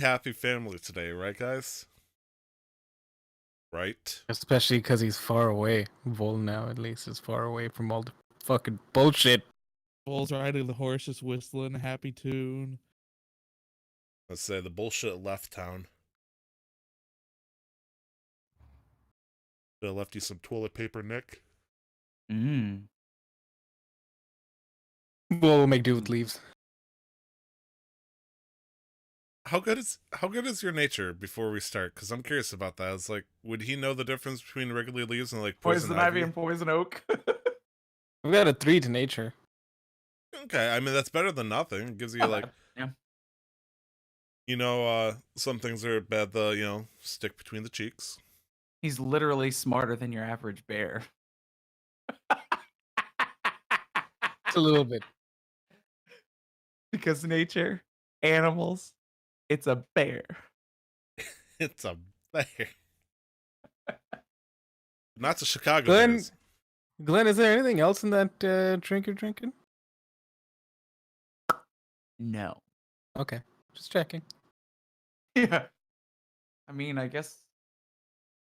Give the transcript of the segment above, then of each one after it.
happy family today, right, guys? Right? Especially because he's far away. Vol now, at least, is far away from all the fucking bullshit. Bull's riding the horse, just whistling a happy tune. Let's say the bullshit left town. They left you some toilet paper, Nick. Vol will make do with leaves. How good is your nature before we start? Because I'm curious about that. It's like, would he know the difference between regular leaves and like poison ivy and poison oak? We've got a 3 to nature. Okay, I mean that's better than nothing. It gives you like, Yeah. Some things are bad. Stick between the cheeks. He's literally smarter than your average bear. It's a little bit. Because nature, animals, it's a bear. It's a bear. Not the Chicago Glenn, Bears. Glenn, is there anything else in that drink you're drinking? No. Okay, just checking. Yeah. I mean, I guess.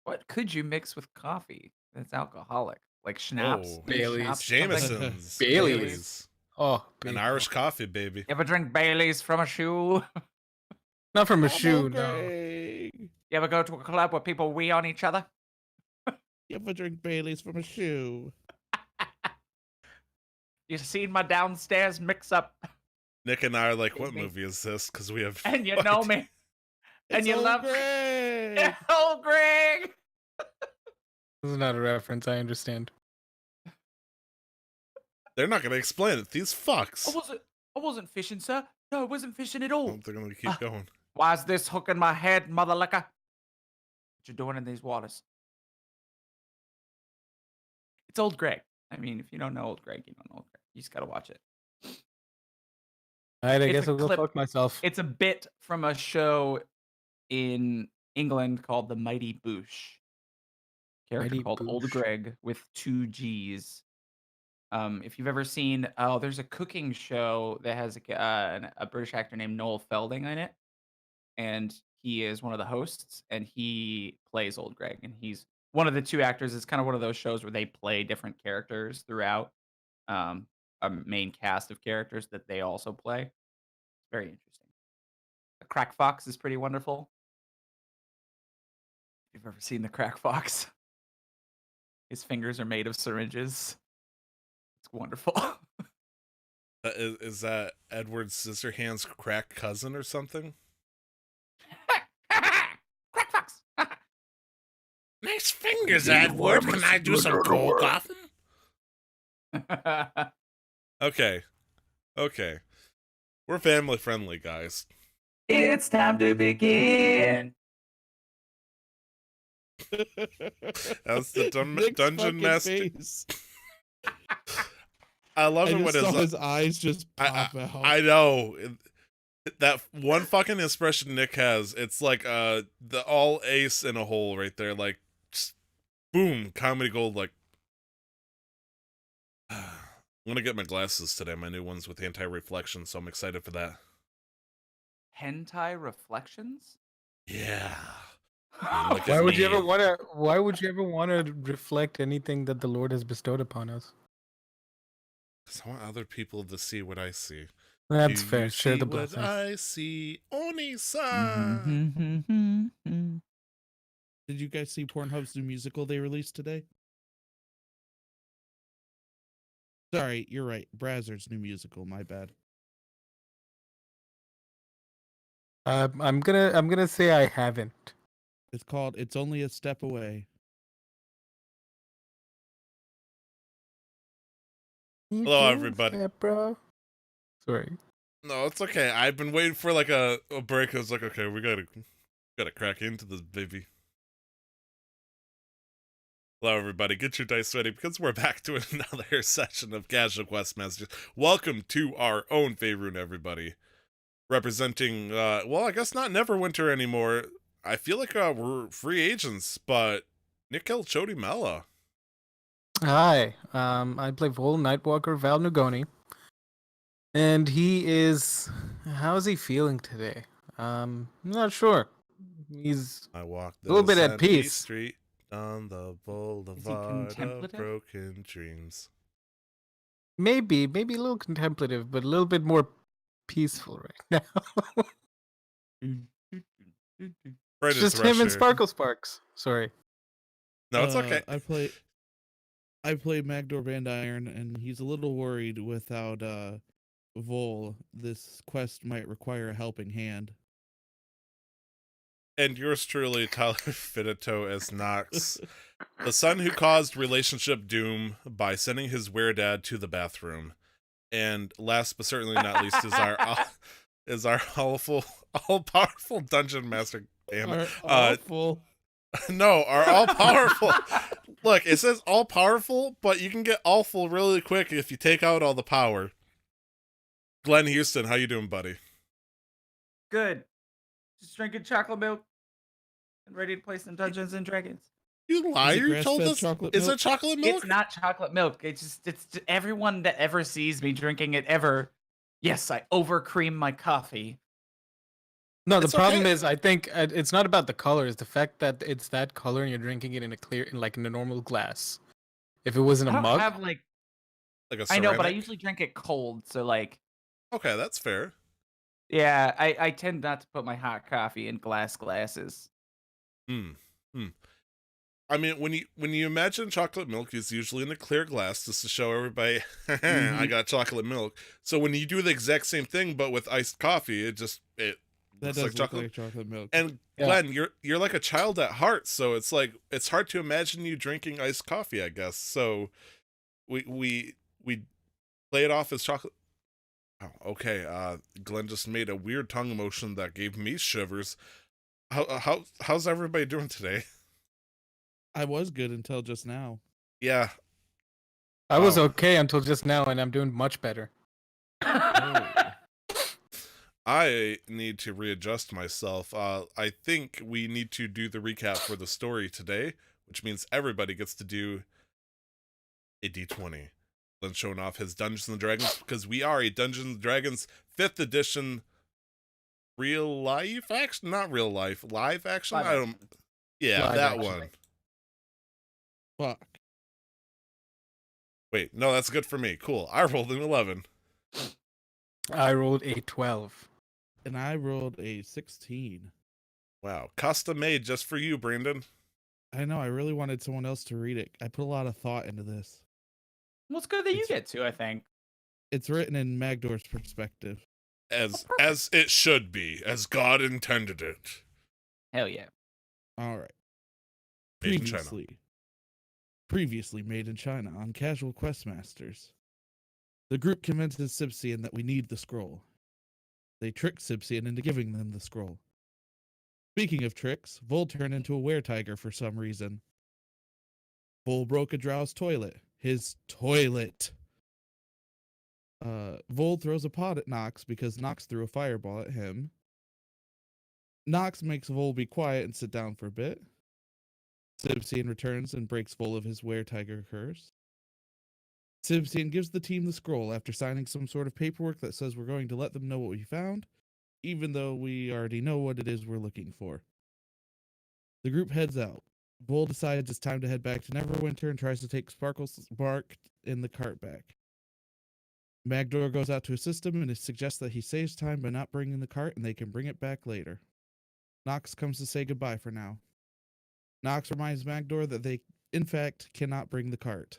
What could you mix with coffee that's alcoholic? Like schnapps? Oh, Baileys. Schnapps, something? Jameson's. Baileys. Oh, An baby. Irish coffee, baby. You ever drink Bailey's from a shoe? Not from a shoe, no. Okay. You ever go to a club where people wee on each other? You ever drink Bailey's from a shoe? You seen my downstairs mix up Nick and I are like, what Baby. movie is this? Because we have. and you no know idea. me? And It's you Old love me? Greg! Oh, Greg! This is not a reference, I understand. They're not going to explain it. These fucks. I wasn't fishing, sir. No, I wasn't fishing at all. They're going to keep going. Why's this hook in my head, mother liquor? What you doing in these waters? It's Old Greg. I mean, if you don't know Old Greg, you don't know Old Greg. You just gotta watch it. Alright, I It's guess a I'll go clip. fuck myself. It's a bit from a show in England called The Mighty Boosh. Character Mighty called Old Boosh. Greg with 2 G's. If you've ever seen, there's a cooking show that has a British actor named Noel Felding in it, and he is one of the hosts, and he plays Old Greg, and he's one of the 2 actors. It's kind of one of those shows where they play different characters throughout um, a main cast of characters that they also play. It's very interesting. The Crack Fox is pretty wonderful. If you've ever seen the Crack Fox, his fingers are made of syringes. It's wonderful. Is that Edward Scissorhands' crack cousin or something? Crack Fox. Nice fingers, Edward. Can I do some coke off him? Okay. We're family friendly, guys. It's time to begin. That's the Nick's dungeon fucking master. face. I love I it just when saw his eyes just pop out. I know. That one fucking expression Nick has, it's like the all ace in a hole right there. Like, just boom, comedy gold. Like, I'm gonna get my glasses today, my new ones with anti-reflection, so I'm excited for that. Hentai Reflections? Yeah. Why Why would you ever want to reflect anything that the Lord has bestowed upon us? 'Cause I want other people to see what I see. That's Do fair. you Share see the what blessings. I see, Oni-san. Did you guys see Pornhub's new musical they released today? Sorry, you're right. Brazzers' new musical. My bad. I'm gonna say I haven't. It's called "It's Only a Step Away." Hello, everybody. Bro. Sorry. No, it's okay. I've been waiting for like a break. I was like, okay, we gotta crack into this, baby. Hello, everybody. Get your dice ready because we're back to another session of Casual Quest Masters. Welcome to our own Faerun, everybody. Representing, well, I guess not Neverwinter anymore. I feel like we're free agents, but Nikhil Chodi Mela. Hi. I play Vol Nightwalker Val Nugoni. And he is... How is he feeling today? I'm not sure. He's I walk A little this bit at empty peace. street on the boulevard of contemplative? broken dreams. maybe a little contemplative, but a little bit more peaceful right now. Right It's as just him and Rusher. Sparks. Sorry. No, it's okay. I play Magdor Van Iron, and he's a little worried without Vol. This quest might require a helping hand. And yours truly, Tyler Finito as Knox, the son who caused relationship doom by sending his weredad to the bathroom. And last but certainly not least is our all-powerful dungeon master. Damn it. Awful. No, our all-powerful. Look, it says all-powerful, but you can get awful really quick if you take out all the power. Glenn Houston, how you doing, buddy? Good. Just drinking chocolate milk and ready to play some Dungeons and Dragons. You liar! You told grass-fed us. chocolate Is milk? it chocolate milk? It's not chocolate milk. It's everyone that ever sees me drinking it ever. Yes, I overcream my coffee. No, the It's problem okay. is, I think it's not about the color. It's the fact that it's that color and you're drinking it in a normal glass. If it was in I a don't mug, have like Like a I know, but I ceramic? usually drink it cold. So like, Okay, that's fair. yeah, I tend not to put my hot coffee in glasses. Hmm. I mean, when you imagine chocolate milk is usually in a clear glass just to show everybody, I Mhm. got chocolate milk. So when you do the exact same thing but with iced coffee, it That looks does like look chocolate. like chocolate milk. And Yeah. Glenn, you're like a child at heart, so it's like it's hard to imagine you drinking iced coffee, I guess. So we play it off as chocolate. Oh, okay. Glenn just made a weird tongue motion that gave me shivers. How's everybody doing today? I was good until just now. Yeah, I was Wow. okay until just now, and I'm doing much better. I need to readjust myself. I think we need to do the recap for the story today, which means everybody gets to do a D20. Then showing off his Dungeons and Dragons because we are a Dungeons and Dragons 5th edition real life action, not real life, live action. Live I don't. action. Yeah, Live that action. one. Fuck. Wait, no, that's good for me. Cool. I rolled an 11. I rolled a 12. And I rolled a 16. Wow, custom made just for you, Brandon. I know, I really wanted someone else to read it. I put a lot of thought into this. Well, it's good that you It's- get to. I think. It's written in Magdor's perspective. As it should be, as God intended it. Hell yeah. All right. Made in China. Previously made in China on Casual Questmasters. The group convinces Sibsian that we need the scroll. They trick Sibsian into giving them the scroll. Speaking of tricks, Vol turned into a weretiger for some reason. Vol broke a Drow's toilet. His toilet. Vol throws a pot at Nox because Nox threw a fireball at him. Nox makes Vol be quiet and sit down for a bit. Sibsian returns and breaks Vol of his weretiger curse. Sibsian gives the team the scroll after signing some sort of paperwork that says we're going to let them know what we found, even though we already know what it is we're looking for. The group heads out. Vol decides it's time to head back to Neverwinter and tries to take Sparkle's bark in the cart back. Magdor goes out to assist him and suggests that he saves time by not bringing the cart and they can bring it back later. Nox comes to say goodbye for now. Nox reminds Magdor that they, in fact, cannot bring the cart.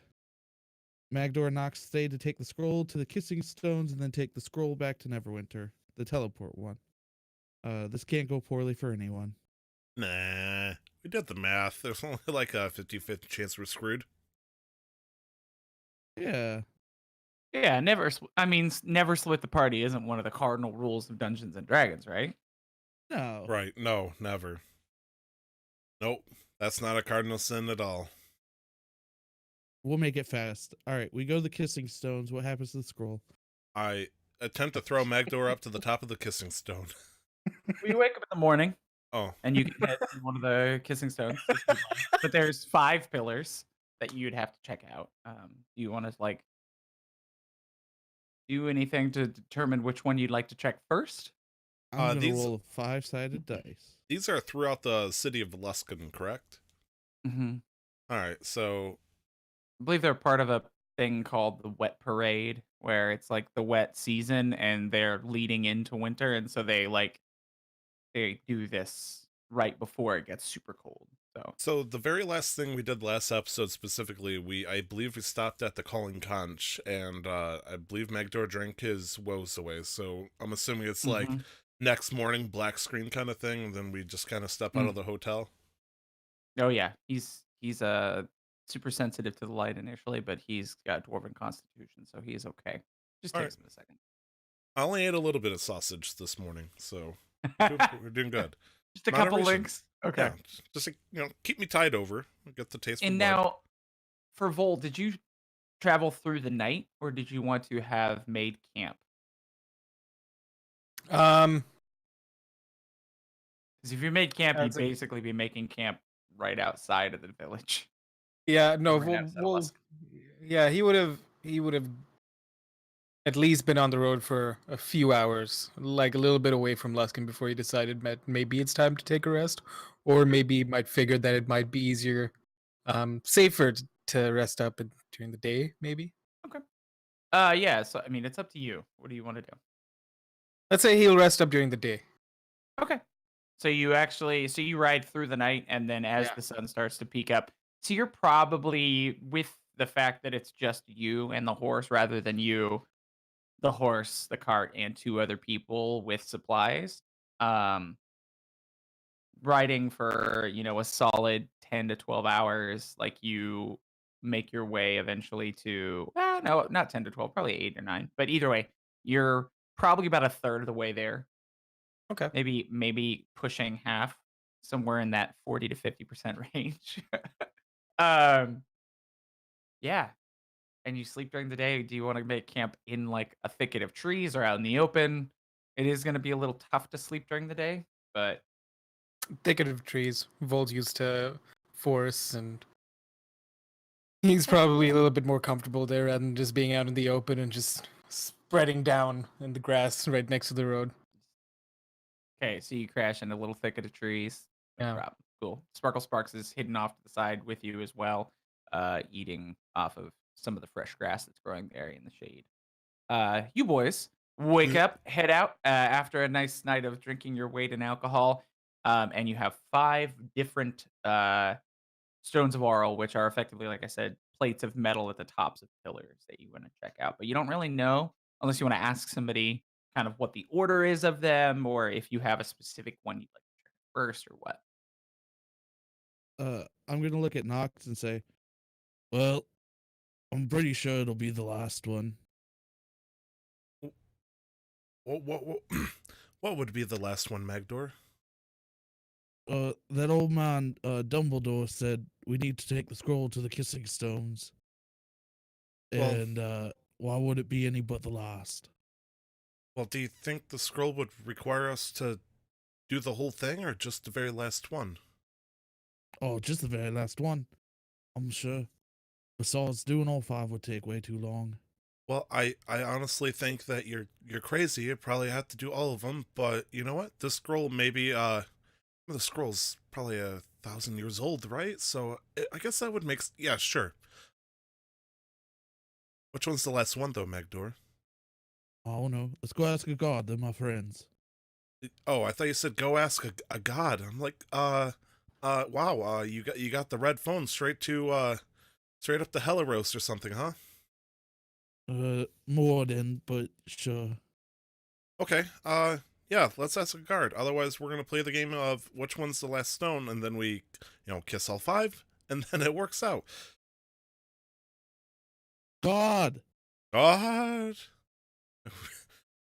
Magdor and Nox stay to take the scroll to the Kissing Stones and then take the scroll back to Neverwinter, the teleport one. This can't go poorly for anyone. Nah, we did the math. There's only like a 50-50 chance we're screwed. Yeah. Yeah, never split the party isn't one of the cardinal rules of Dungeons and Dragons, right? No. Right, no, never. Nope, that's not a cardinal sin at all. We'll make it fast. All right, we go to the Kissing Stones. What happens to the scroll? I attempt to throw Magdor up to the top of the Kissing Stone. We wake up in the morning Oh, and you can head to one of the Kissing Stones. if you'd like. But there's 5 pillars that you'd have to check out. Do you want to like do anything to determine which one you'd like to check first? I'm gonna these roll a 5-sided dice. these are throughout the city of Luskan, correct? Hmm. All right, so I believe they're part of a thing called the Wet Parade, where it's like the wet season and they're leading into winter, and so they do this right before it gets super cold. So so the very last thing we did last episode specifically, I believe we stopped at the Calling Conch, and I believe Magdor drank his woes away. So I'm assuming it's like Mhm. next morning black screen kind of thing, and then we just kind of step out Mm. of the hotel. Oh yeah, he's super sensitive to the light initially, but he's got dwarven constitution, so he's okay. Just All right, takes him a second. I only ate a little bit of sausage this morning, so we're doing good. Just a couple Moderation. links. Okay. Yeah, just keep me tied over. Get the taste for And blood. now for Vol, did you travel through the night or did you want to have made camp? Um, Because if you made camp, you'd That's a- basically be making camp right outside of the village. yeah, no, Right outside of Lusk. yeah, he would have at least been on the road for a few hours, like a little bit away from Luskin before he decided maybe it's time to take a rest, or maybe he might figure that it might be easier, safer to rest up during the day, maybe. Okay. Yeah, so I mean it's up to you. What do you want to do? Let's say he'll rest up during the day. Okay. So you ride through the night and then as Yeah. the sun starts to peak up. So you're probably with the fact that it's just you and the horse rather than you, the horse, the cart, and two other people with supplies. Um riding for, a solid 10 to 12 hours, like you make your way eventually to no, not 10 to 12, probably 8 or 9. But either way, you're probably about a third of the way there. Okay. Maybe pushing half, somewhere in that 40 to 50% range. um, yeah. And you sleep during the day. Do you want to make camp in like a thicket of trees or out in the open? It is going to be a little tough to sleep during the day, but Thicket of trees. Vol's used to forests, and he's probably a little bit more comfortable there rather than just being out in the open and just spreading down in the grass right next to the road. okay, so you crash in a little thicket of trees. No Yeah. problem. Cool. Sparkle Sparks is hidden off to the side with you as well, eating off of some of the fresh grass that's growing there in the shade. You boys wake up, head out after a nice night of drinking your weight in alcohol, and you have 5 different stones of Aurel, which are effectively, like I said, plates of metal at the tops of pillars that you want to check out. But you don't really know unless you want to ask somebody kind of what the order is of them, or if you have a specific one you'd like to check first, or what. I'm gonna look at Nox and say, "Well, I'm pretty sure it'll be the last one." What what would be the last one, Magdor? That old man, Dumbledore said we need to take the scroll to the Kissing Stones, Well- and why would it be any but the last? Well, do you think the scroll would require us to do the whole thing, or just the very last one? Oh, just the very last one, I'm sure. Besides, doing all 5 would take way too long. Well, I honestly think that you're crazy. You probably have to do all of them, but you know what? This scroll maybe the scroll's probably 1,000 years old, right? So I guess that would make yeah, sure. Which one's the last one though, Magdor? Oh no, let's go ask a god. They're my friends. Oh, I thought you said go ask a god. I'm like, wow, you got the red phone straight to straight up to Helleros or something, huh? More than, but sure. Okay, yeah, let's ask a guard. Otherwise, we're gonna play the game of which one's the last stone, and then we, kiss all 5, and then it works out. God! God.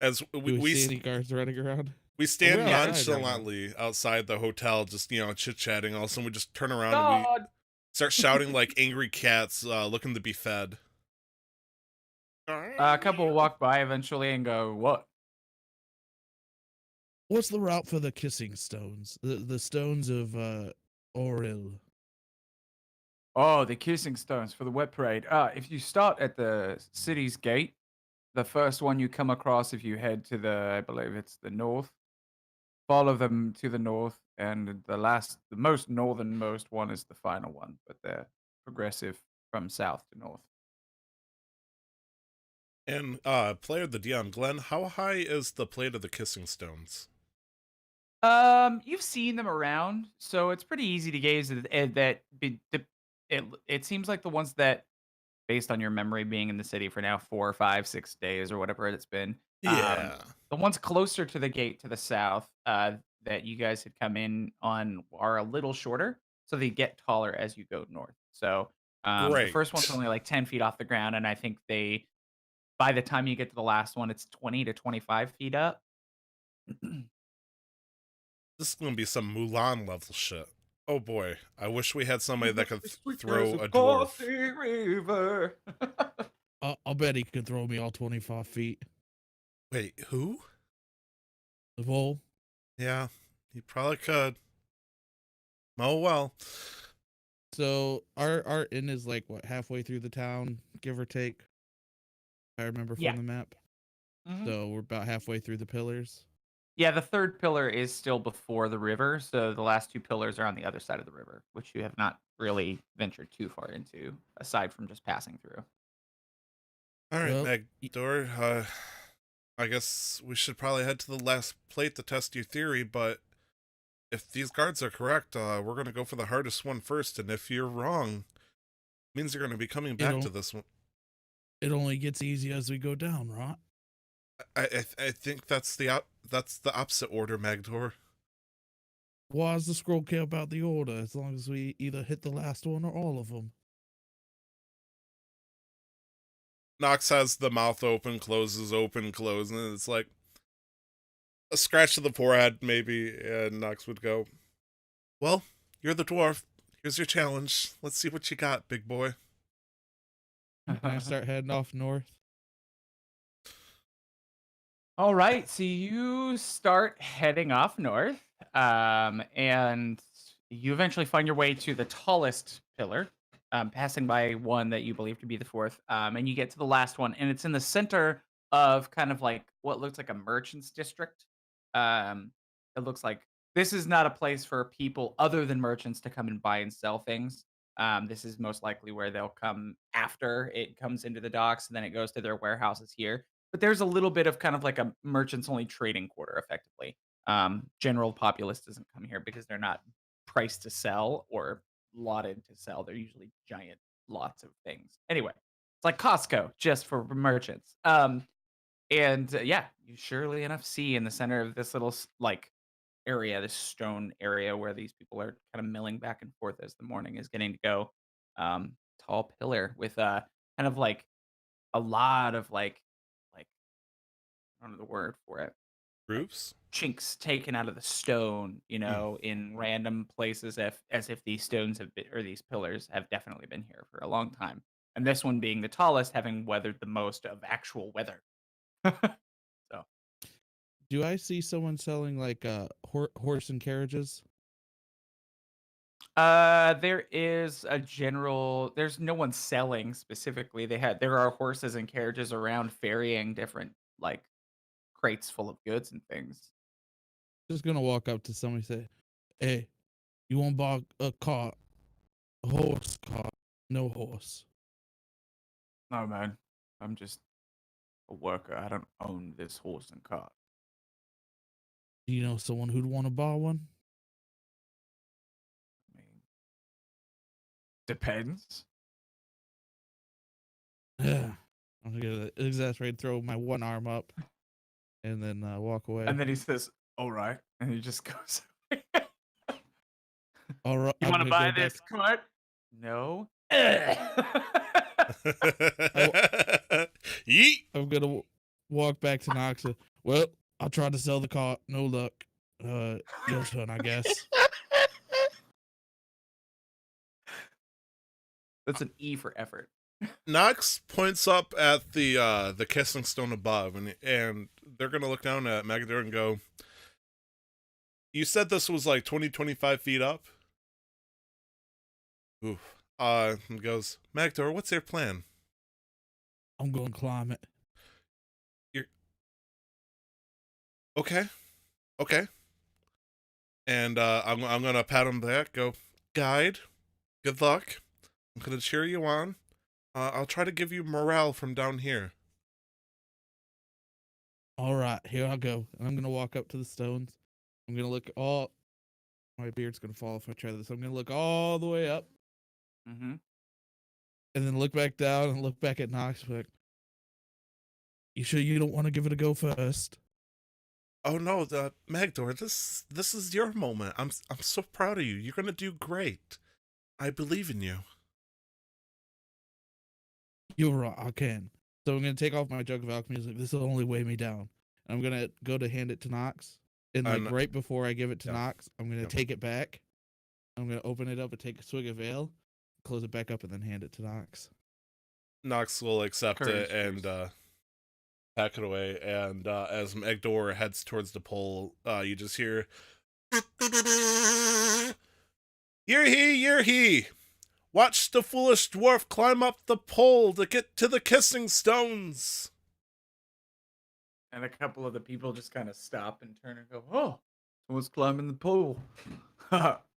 As Do we see any guards running around? we stand we're outside right now. nonchalantly outside the hotel, just chit chatting. All of a sudden, we just turn around and we God! start shouting like angry cats looking to be fed. A couple will walk by eventually and go, "What?" What's the route for the Kissing Stones? The stones of Auril. Oh, the kissing stones for the wet parade. If you start at the city's gate, the first one you come across if you head to I believe it's the north, follow them to the north, and the most northernmost one is the final one, but they're progressive from south to north. And player of the Dion Glen, how high is the plate of the Kissing Stones? You've seen them around, so it's pretty easy to gauge it seems like the ones that, based on your memory being in the city for now 4, 5, 6 days or whatever it's been, Yeah. the ones closer to the gate to the south, that you guys had come in on are a little shorter, so they get taller as you go north. So, the Great. first one's only like 10 feet off the ground, and I think by the time you get to the last one, it's 20 to 25 feet up. This is gonna be some Mulan level shit. Oh boy, I wish we had somebody that could throw a dwarf. River. I'll bet he could throw me all 25 feet. Wait, who? The Vole. Yeah, he probably could. Oh well. So our inn is like what, halfway through the town, give or take. If I remember from Yeah. the map. Mhm. So we're about halfway through the pillars. Yeah, the third pillar is still before the river, so the last two pillars are on the other side of the river, which you have not really ventured too far into, aside from just passing through. All right, Well, Magdor. I guess we should probably head to the last plate to test your theory. But if these guards are correct, we're gonna go for the hardest one first. And if you're wrong, it means you're gonna be coming back to this one. It only gets easier as we go down, right? I think that's the opposite order, Magdor. Why does the scroll care about the order as long as we either hit the last one or all of them? Nox has the mouth open, closes, open, close, and it's like a scratch to the forehead, maybe, and Nox would go, "Well, you're the dwarf. Here's your challenge. Let's see what you got, big boy." Can I start heading off north? All right, so you start heading off north, and you eventually find your way to the tallest pillar, passing by one that you believe to be the fourth, and you get to the last one, and it's in the center of kind of like what looks like a merchant's district. It looks like this is not a place for people other than merchants to come and buy and sell things. This is most likely where they'll come after it comes into the docks, and then it goes to their warehouses here, but there's a little bit of kind of like a merchants only trading quarter effectively. General populace doesn't come here because they're not priced to sell or lotted to sell. They're usually giant lots of things. Anyway, it's like Costco just for merchants. Yeah, you surely enough see in the center of this little like area, this stone area where these people are kind of milling back and forth as the morning is getting to go. Tall pillar with kind of like a lot of like I don't know the word for it. Like Groups? chinks taken out of the stone, in random places, as if these stones have been, or these pillars have definitely been here for a long time. And this one being the tallest, having weathered the most of actual weather. So Do I see someone selling like horse and carriages? there's no one selling specifically. There are horses and carriages around ferrying different like crates full of goods and things. Just gonna walk up to somebody and say, "Hey, you want to buy a cart, a horse cart, no horse." No man, I'm just a worker. I don't own this horse and cart. Do you know someone who'd want to buy one? I mean, depends. Yeah, I'm gonna exasperate, throw my one arm up, and then walk away. And then he says, "All right," and he just goes. All right, You I'm want to gonna buy go back- this cart? No. Yeet! I'm gonna walk back to Nox. Well, I tried to sell the cart, no luck. Your turn, I guess. That's an E for effort. Nox points up at the Kissing Stone above, and they're gonna look down at Magdor and go, "You said this was like 20-25 feet up?" Ooh. And goes, "Magdor, what's your plan?" I'm gonna climb it. Okay. And I'm gonna pat him back. Go, guide. Good luck. I'm gonna cheer you on. I'll try to give you morale from down here. All right, here I go. And I'm gonna walk up to the stones. I'm gonna look all. My beard's gonna fall if I try this. I'm gonna look all the way up, Mm-hmm. and then look back down and look back at Nox. Like, you sure you don't want to give it a go first? Oh no, the Magdor, this is your moment. I'm so proud of you. You're gonna do great. I believe in you. You're right, I can. So I'm gonna take off my jug of alchemy. Like, this will only weigh me down. And I'm gonna go to hand it to Nox. And like right before I give it to Yeah. Nox, I'm gonna Yeah. take it back. I'm gonna open it up and take a swig of ale, close it back up, and then hand it to Nox. Nox will accept Courage, it and pack it away. And as Magdor heads towards the pole, you just hear, "You're he, you're he. Watch the foolish dwarf climb up the pole to get to the kissing stones." And a couple of the people just kind of stop and turn and go, "Oh, someone's climbing the pole."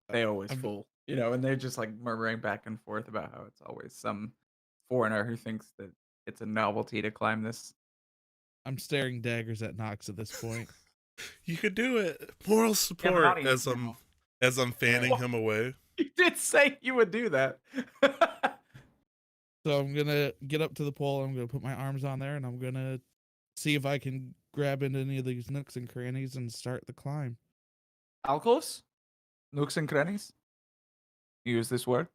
They always I'm- fool, you know, and they're just like murmuring back and forth about how it's always some foreigner who thinks that it's a novelty to climb this. I'm staring daggers at Nox at this point. You could do it. Moral support audience as I'm fanning Well- him away. You did say you would do that. So I'm gonna get up to the pole. I'm gonna put my arms on there, and I'm gonna see if I can grab into any of these nooks and crannies and start the climb. Alcos? Nooks and crannies? Use this word?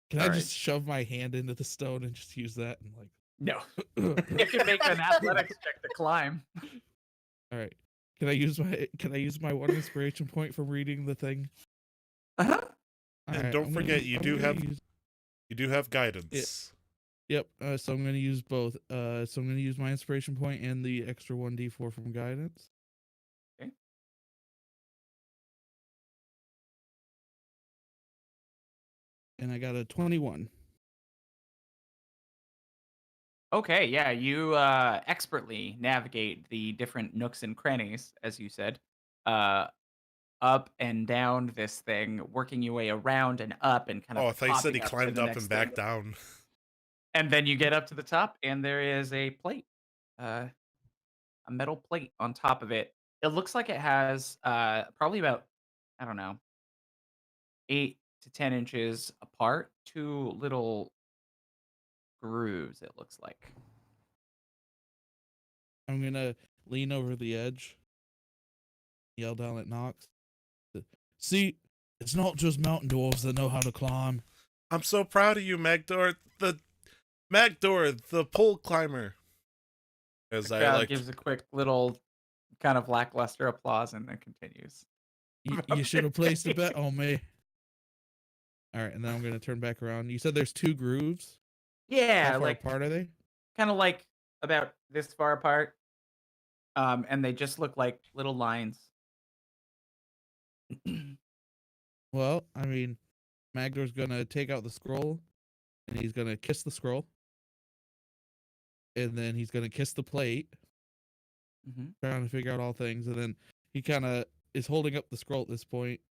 Can I Alright. just shove my hand into the stone and just use that and No. like? You can make an athletics check to climb. All right. Can I use my one inspiration point from reading the thing? Uh-huh. And Alright, don't I'm gonna- forget, you I'm do gonna have- use- You do have guidance. Yep. So I'm gonna use both. So I'm gonna use my inspiration point and the extra 1d4 from guidance. Okay. And I got a 21. Okay, yeah, you expertly navigate the different nooks and crannies, as you said, up and down this thing, working your way around and up and kind of. Oh, I thought you said he popping up to climbed the up next and back thing. down. And then you get up to the top, and there is a plate, a metal plate on top of it. It looks like it has probably about, I don't know, 8 to 10 inches apart, two little grooves. It looks like. I'm gonna lean over the edge, yell down at Nox. See, it's not just mountain dwarves that know how to climb. I'm so proud of you, Magdor. Magdor, the pole climber. As The I crowd like, gives a quick little kind of lackluster applause and then continues. You should have placed a bet on me. All right, and then I'm gonna turn back around. You said there's two grooves. Yeah, How far like apart are they? kind of like about this far apart. And they just look like little lines. Well, I mean, Magdor's gonna take out the scroll, and he's gonna kiss the scroll, and then he's gonna kiss the plate, Mm-hmm. trying to figure out all things, and then he kind of is holding up the scroll at this point,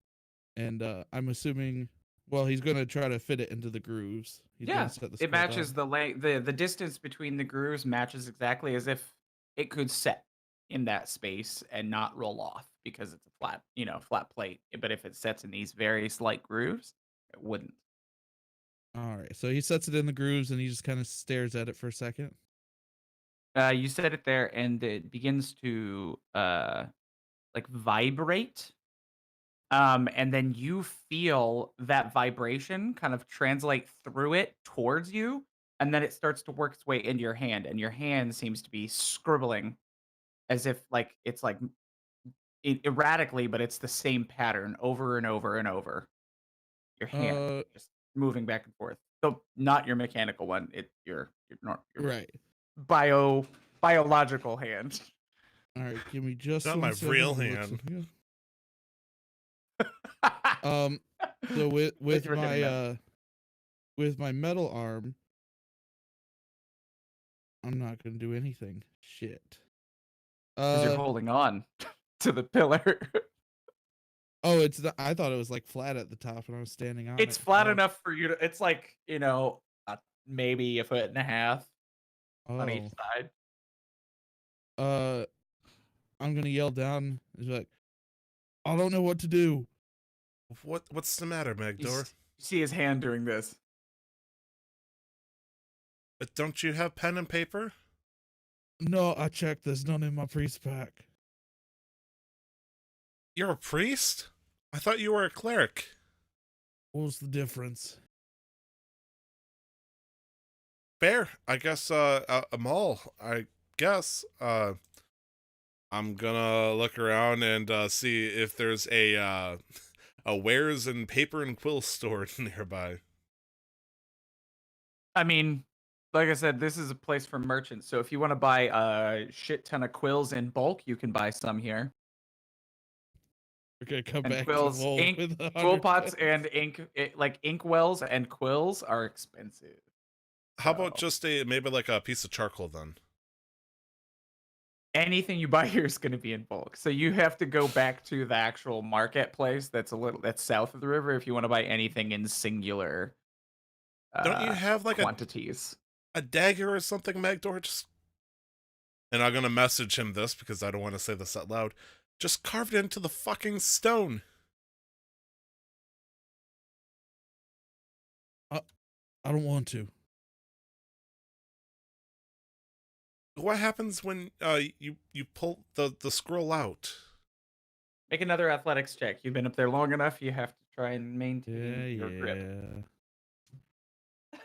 and I'm assuming, well, he's gonna try to fit it into the grooves. He's Yeah, gonna set the it scroll matches down. the distance between the grooves matches exactly as if it could set in that space and not roll off because it's a flat, flat plate. But if it sets in these very slight grooves, it wouldn't. All right, so he sets it in the grooves, and he just kind of stares at it for a second. You set it there, and it begins to like vibrate. And then you feel that vibration kind of translate through it towards you, and then it starts to work its way into your hand, and your hand seems to be scribbling as if like it's like erratically, but it's the same pattern over and over and over. Your hand just moving back and forth. So not your mechanical one. Your Right. biological hand. All right, give me just Not one my second real to look hand. some- So with you were getting that. with my metal arm, I'm not gonna do anything. Shit. 'Cause you're holding on. to the pillar. Oh, it's the, I thought it was like flat at the top and I was standing on It's it. flat Oh. enough for you to. It's like maybe a foot and a half on each Oh. side. I'm gonna yell down. It's like, I don't know what to do. What's the matter, You Magdor? see his hand doing this. Don't you have pen and paper? No, I checked. There's none in my priest pack. You're a priest? I thought you were a cleric. What's the difference? Fair. I guess a mall. I guess I'm gonna look around and see if there's a wares and paper and quill store nearby. I mean, like I said, this is a place for merchants. So if you want to buy a shit ton of quills in bulk, you can buy some here. We're gonna come And back quills, to Vol ink, with quill 100 pots, pens. and like ink wells and quills are expensive. How about So, just maybe like a piece of charcoal then? anything you buy here is going to be in bulk. So you have to go back to the actual marketplace that's south of the river if you want to buy anything in singular Don't you have like quantities. a dagger or something, Magdor? Just and I'm gonna message him this because I don't want to say this out loud. Just carve it into the fucking stone. I don't want to. What happens when you pull the scroll out? Make another athletics check. You've been up there long enough. You have to try and maintain your grip. Yeah.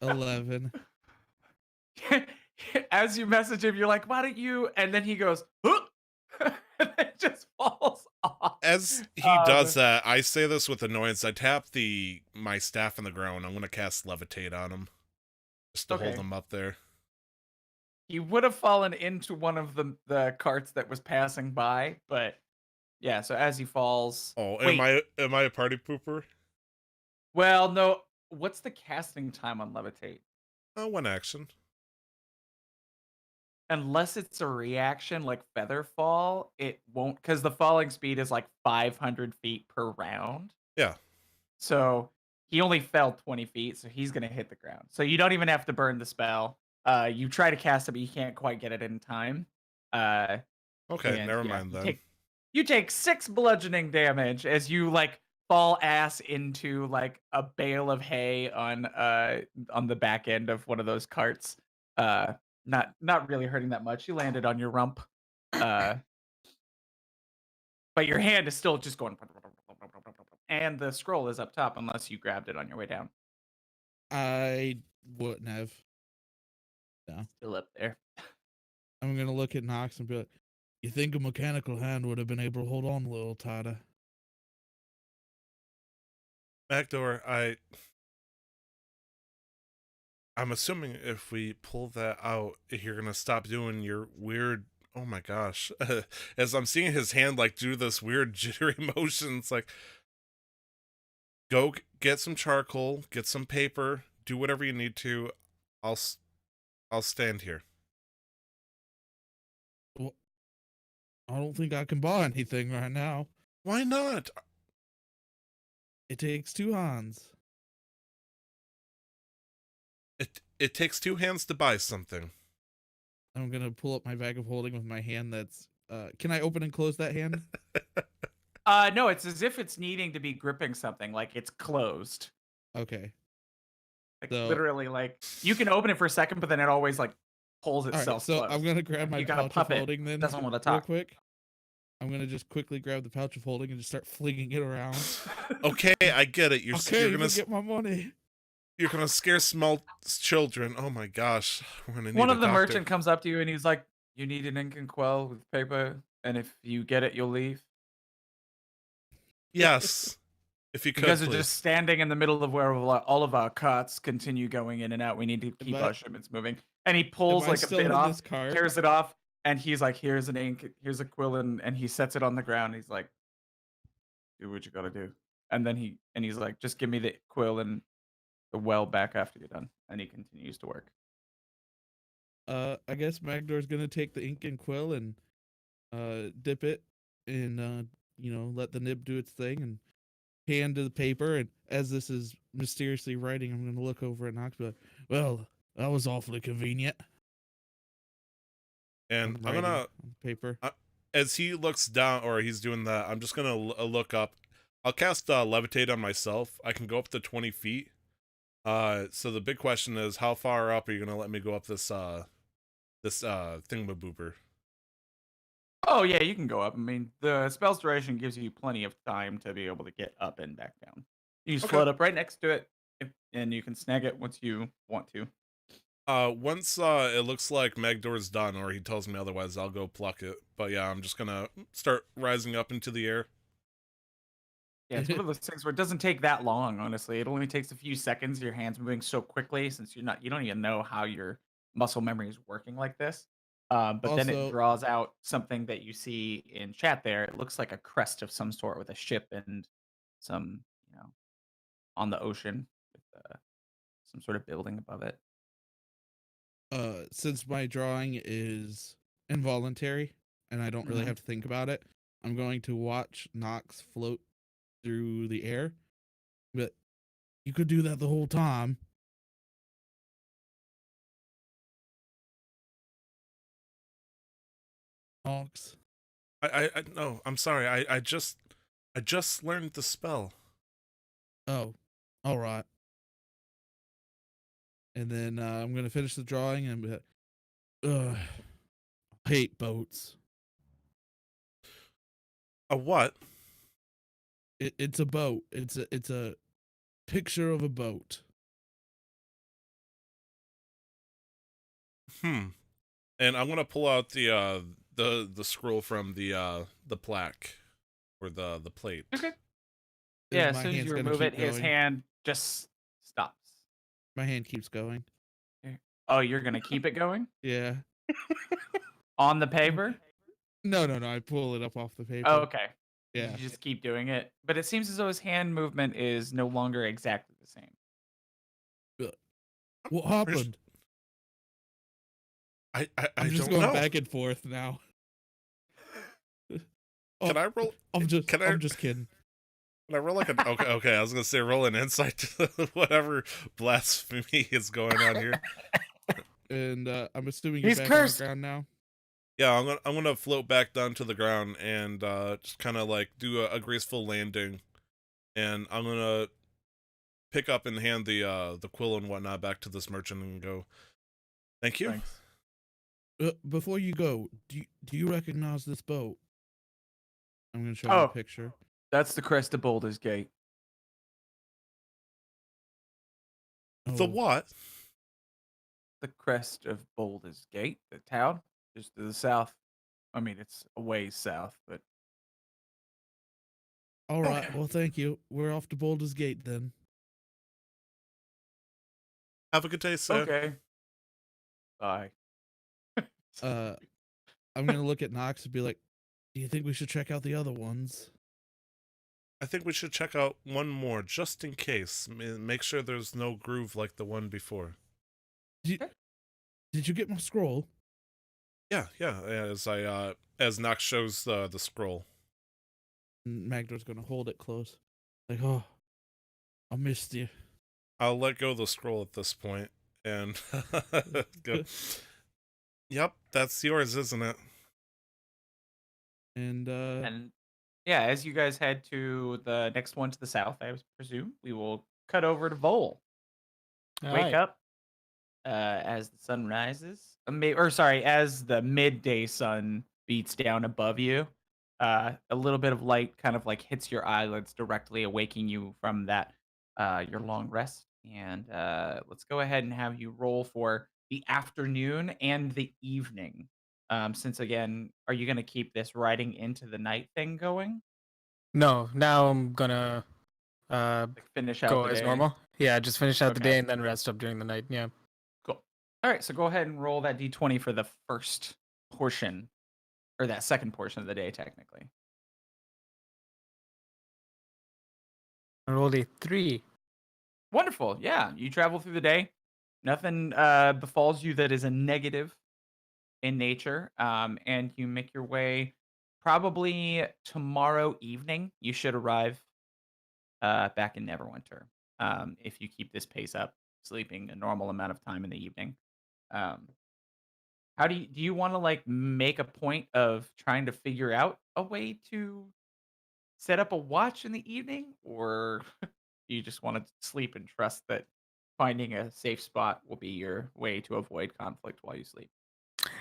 11. As you message him, you're like, "Why don't you?" And then he goes, "Huh!" And it just falls off. As he does that, I say this with annoyance. I tap my staff in the ground. I'm gonna cast levitate on him, just to hold Okay. him up there. He would have fallen into one of the carts that was passing by, but yeah. So as he falls, Oh, wait. am I a party pooper? Well, no. What's the casting time on levitate? One action. Unless it's a reaction like feather fall, it won't, because the falling speed is like 500 feet per round. Yeah. So he only fell 20 feet, so he's gonna hit the ground. So you don't even have to burn the spell. You try to cast it, but you can't quite get it in time. Okay, And never yeah, mind then. you take 6 bludgeoning damage as you like fall ass into like a bale of hay on the back end of one of those carts. Not really hurting that much. You landed on your rump. But your hand is still just going, and the scroll is up top unless you grabbed it on your way down. I wouldn't have. No. Still up there. I'm gonna look at Nox and be like, you think a mechanical hand would have been able to hold on a little tighter? Magdor, I'm assuming if we pull that out, you're gonna stop doing your weird. Oh my gosh! As I'm seeing his hand like do this weird jittery motions, like go get some charcoal, get some paper, do whatever you need to. I'll stand here. Well, I don't think I can buy anything right now. Why not? It takes 2 hands. It takes 2 hands to buy something. I'm gonna pull up my bag of holding with my hand that's can I open and close that hand? No, it's as if it's needing to be gripping something, like it's closed. Okay. Like So- literally, like you can open it for a second, but then it always like pulls All right, itself so closed. I'm gonna grab my You got a pouch of puppet, holding then doesn't wanna real talk. quick. I'm gonna just quickly grab the pouch of holding and just start flinging it around. Okay, I get it. You're Okay, you're you gonna can get my money. you're gonna scare small children. Oh my gosh, we're gonna need One a of the doctor. merchant comes up to you and he's like, "You need an ink and quill with paper, and if you get it, you'll leave." Yes, if you You could, guys are please. just standing in the middle of where all of our carts continue going in and out. We need to keep I- our shipments moving. And he pulls Am I like a still bit in off, this cart? tears it off, and he's like, "Here's an ink, here's a quill," and he sets it on the ground. He's like, "Do what you gotta do." And then he's like, "Just give me the quill and the well back after you're done." And he continues to work. I guess Magdor's gonna take the ink and quill and dip it and let the nib do its thing and hand to the paper. And as this is mysteriously writing, I'm gonna look over at Knox, and be like, well, that was awfully convenient. And I'm writing gonna, on paper. as he looks down, or he's doing that, I'm just gonna look up. I'll cast levitate on myself. I can go up to 20 feet. So the big question is, how far up are you gonna let me go up this thingamaboober? Oh yeah, you can go up. I mean, the spell's duration gives you plenty of time to be able to get up and back down. You just Okay. float up right next to it, and you can snag it once you want to. Once it looks like Magdor's done, or he tells me otherwise, I'll go pluck it. But yeah, I'm just gonna start rising up into the air. Yeah, it's one of those things where it doesn't take that long, honestly. It only takes a few seconds. Your hands moving so quickly since you don't even know how your muscle memory is working like this. But then it Also- draws out something that you see in chat there. It looks like a crest of some sort with a ship and some, on the ocean with some sort of building above it. Since my drawing is involuntary and I don't really Mhm. have to think about it, I'm going to watch Nox float through the air. But you could do that the whole time. Nox. I no, I'm sorry. I just learned the spell. Oh, all right. And then I'm gonna finish the drawing and be like, ugh, I hate boats. A what? It's a boat. It's a picture of a boat. And I'm gonna pull out the scroll from the plaque or the plate. Okay. And Yeah, as my soon as hand's you gonna remove it, keep his going. hand just stops. My hand keeps going. Oh, you're gonna keep it going Yeah. on the paper? No. I pull it up off the paper. Oh, okay. Yeah. You just keep doing it, but it seems as though his hand movement is no longer exactly the same. What happened? I I'm just don't going know. back and forth now. Can I roll? I'm just Can I? I'm just kidding. Can I roll like a okay? I was gonna say roll an insight to whatever blasphemy is going on here. And I'm assuming He's you're back cursed. on the ground now. Yeah, I'm gonna float back down to the ground and just kind of like do a graceful landing, and I'm gonna pick up and hand the quill and whatnot back to this merchant and go, "Thank you." Thanks. Before you go, do you recognize this boat? I'm gonna show you a Oh. picture. That's the crest of Baldur's Gate. The Oh, what? The crest of Baldur's Gate, the town, just to the south. I mean, it's a ways south, but all right. Okay. Well, thank you. We're off to Baldur's Gate then. Have a good day, sir. okay. Bye. I'm gonna look at Nox and be like, "Do you think we should check out the other ones?" I think we should check out one more just in case. Make sure there's no groove like the one before. Did you get my scroll? Yeah. As Nox shows the scroll. And Magdor's gonna hold it close, like, "Oh, I missed you." I'll let go of the scroll at this point and go. Yep, that's yours, isn't it? And And yeah, as you guys head to the next one to the south, I presume we will cut over to Vol. Wake up as the sun rises. As the midday sun beats down above you. A little bit of light kind of like hits your eyelids directly, awaking you from that your long rest. And let's go ahead and have you roll for the afternoon and the evening. Since again, are you going to keep this riding into the night thing going? No, now I'm gonna Like finish out go the as day? normal. Yeah, just finish out the Okay. day and then rest up during the night. Yeah. Cool. All right, so go ahead and roll that d20 for the first portion, or that second portion of the day, technically. I rolled a 3. Wonderful. Yeah, you travel through the day. Nothing befalls you that is a negative in nature, and you make your way Probably tomorrow evening, you should arrive back in Neverwinter. If you keep this pace up, sleeping a normal amount of time in the evening. Um, how do you want to like make a point of trying to figure out a way to set up a watch in the evening, or do you just want to sleep and trust that finding a safe spot will be your way to avoid conflict while you sleep?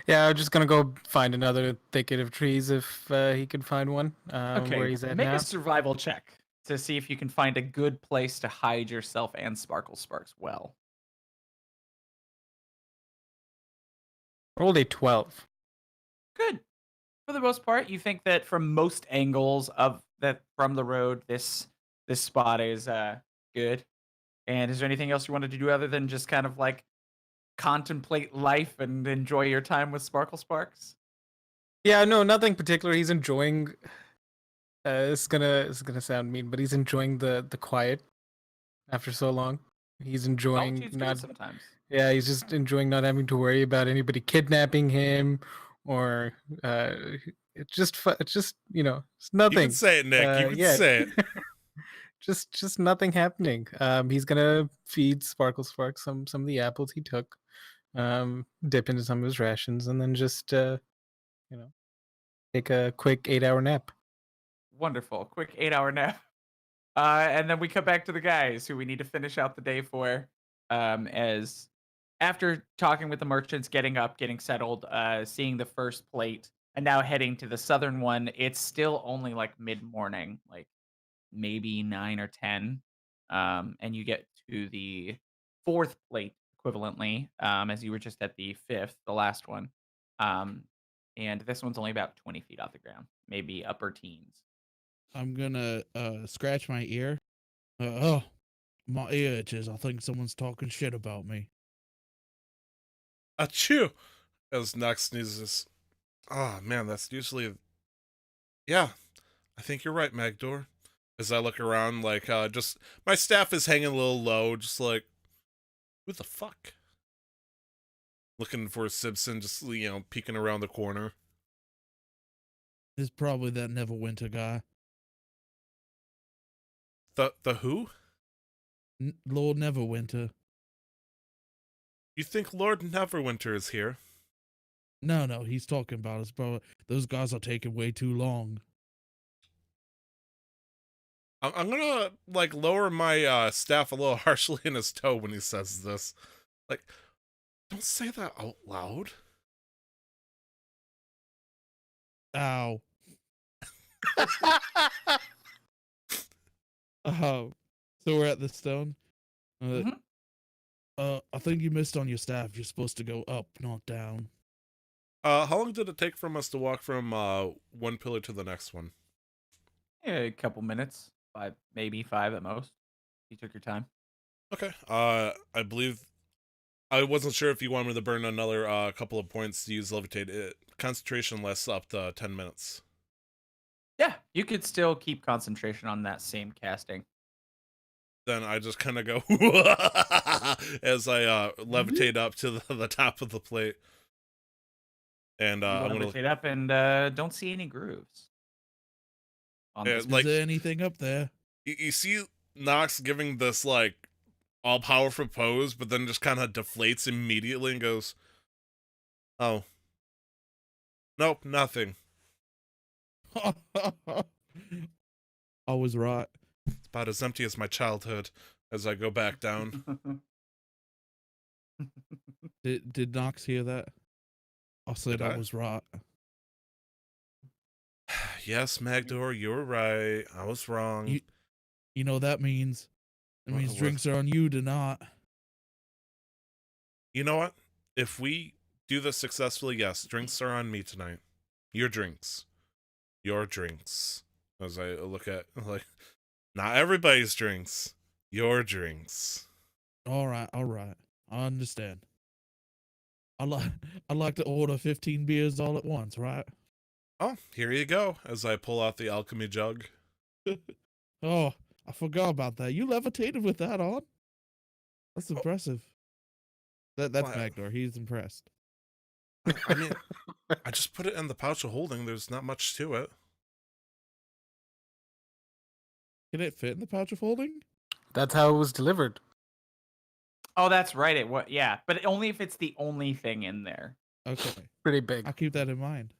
Yeah, I'm just gonna go find another thicket of trees if he can find one Okay, where he's at make a now. survival check to see if you can find a good place to hide yourself and Sparkle Sparks well. Rolled a 12. Good. For the most part, you think that from most angles of that from the road, this spot is good. And is there anything else you wanted to do other than just kind of like contemplate life and enjoy your time with Sparkle Sparks? Yeah, no, nothing particular. He's enjoying. It's gonna sound mean, but he's enjoying the quiet after so long. He's enjoying Solitude's not. good sometimes. Yeah, he's just enjoying not having to worry about anybody kidnapping him or uh it's just it's You can nothing. say it, Nick. You can Yeah. say it. Just nothing happening. He's gonna feed Sparkle Spark some of the apples he took, dip into some of his rations, and then just you know take a quick 8-hour nap. Wonderful. Quick 8-hour nap. And then we come back to the guys who we need to finish out the day for. As after talking with the merchants, getting up, getting settled, seeing the first plate, and now heading to the southern one, it's still only like mid morning, like maybe 9 or 10. And you get to the fourth plate equivalently, as you were just at the fifth, the last one. Um, and this one's only about 20 feet off the ground, maybe upper teens. I'm gonna scratch my ear. Oh, my ear itches. I think someone's talking shit about me. Achoo! As Nox sneezes. Oh, man, that's usually. Yeah, I think you're right, Magdor. As I look around, like, just. My staff is hanging a little low, just like. Who the fuck? Looking for Simpson, just, peeking around the corner. It's probably that Neverwinter guy. The who? Lord Neverwinter. You think Lord Neverwinter is here? No, he's talking about us, bro. Those guys are taking way too long. I'm gonna, like, lower my staff a little harshly in his toe when he says this. Like, don't say that out loud. Ow. Oh, so we're at the stone. Mhm. I think you missed on your staff. You're supposed to go up, not down. How long did it take from us to walk from one pillar to the next one? Yeah, a couple minutes, maybe 5 at most. You took your time. Okay. I believe I wasn't sure if you wanted me to burn another couple of points to use levitate. Concentration lasts up to 10 minutes. Yeah, you could still keep concentration on that same casting. Then I just kind of go as I levitate up to the top of the plate. And You I'm gonna levitate up and don't see any grooves on Yeah, this. like- Is there anything up there? you see Nox giving this like all powerful pose, but then just kind of deflates immediately and goes, "Oh, nope, nothing. I was right. It's about as empty as my childhood." As I go back down. Did Nox hear that? I said Did I I? was right. Yes, Magdor, you were right. I was wrong. You know that means What- drinks are on you to not. You know what? If we do this successfully, yes, drinks are on me tonight. Your drinks. Your drinks. As I look at, like, not everybody's drinks. Your drinks. All right. I understand. I'd like to order 15 beers all at once, right? Oh, here you go. As I pull out the alchemy jug. Oh, I forgot about that. You levitated with that on? That's impressive. That's Wow. Magdor. He's impressed. I mean, I just put it in the pouch of holding. There's not much to it. Can it fit in the pouch of holding? That's how it was delivered. Oh, that's right. Yeah, but only if it's the only thing in there. Okay, Pretty big. I'll keep that in mind.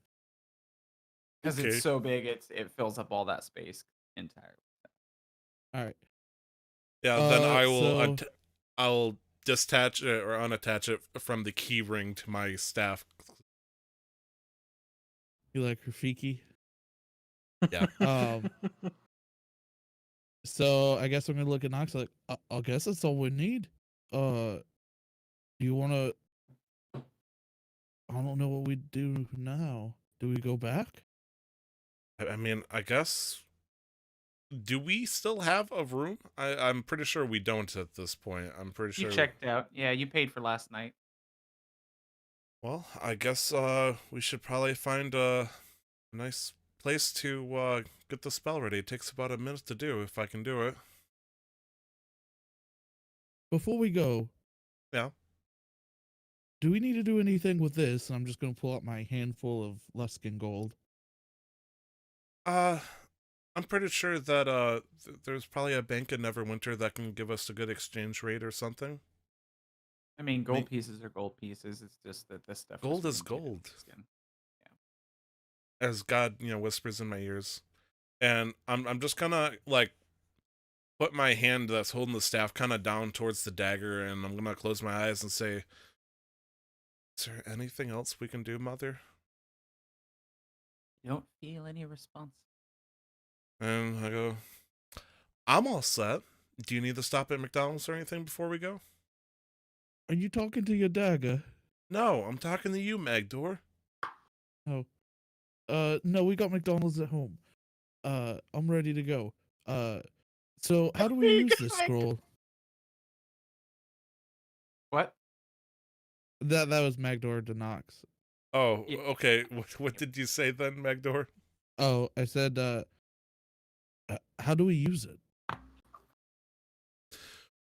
Because Okay. it's so big, it fills up all that space entirely. All right. Yeah, then I will. So- I'll detach it or unattach it from the key ring to my staff. You like Rafiki? Yeah. So I guess I'm gonna look at Nox like, I guess that's all we need. Do you wanna? I don't know what we do now. Do we go back? I mean, I guess. Do we still have a room? I'm pretty sure we don't at this point. I'm pretty sure. You checked out. Yeah, you paid for last night. Well, I guess we should probably find a nice place to get the spell ready. It takes about a minute to do, if I can do it. Before we go, Yeah. do we need to do anything with this? I'm just gonna pull out my handful of Luskin gold. I'm pretty sure that there's probably a bank in Neverwinter that can give us a good exchange rate or something. I mean, gold pieces are gold pieces. It's just that this stuff. Gold is wouldn't be gold. skin. As God, whispers in my ears. And I'm just gonna like put my hand that's holding the staff kind of down towards the dagger, and I'm gonna close my eyes and say, "Is there anything else we can do, Mother?" You don't feel any response. And I go, "I'm all set. Do you need to stop at McDonald's or anything before we go?" Are you talking to your dagger? No, I'm talking to you, Magdor. Oh. No, we got McDonald's at home. I'm ready to go. So how do we use this scroll? What? That was Magdor to Nox. Oh, Yeah. okay. What did you say then, Magdor? Oh, I said, how do we use it?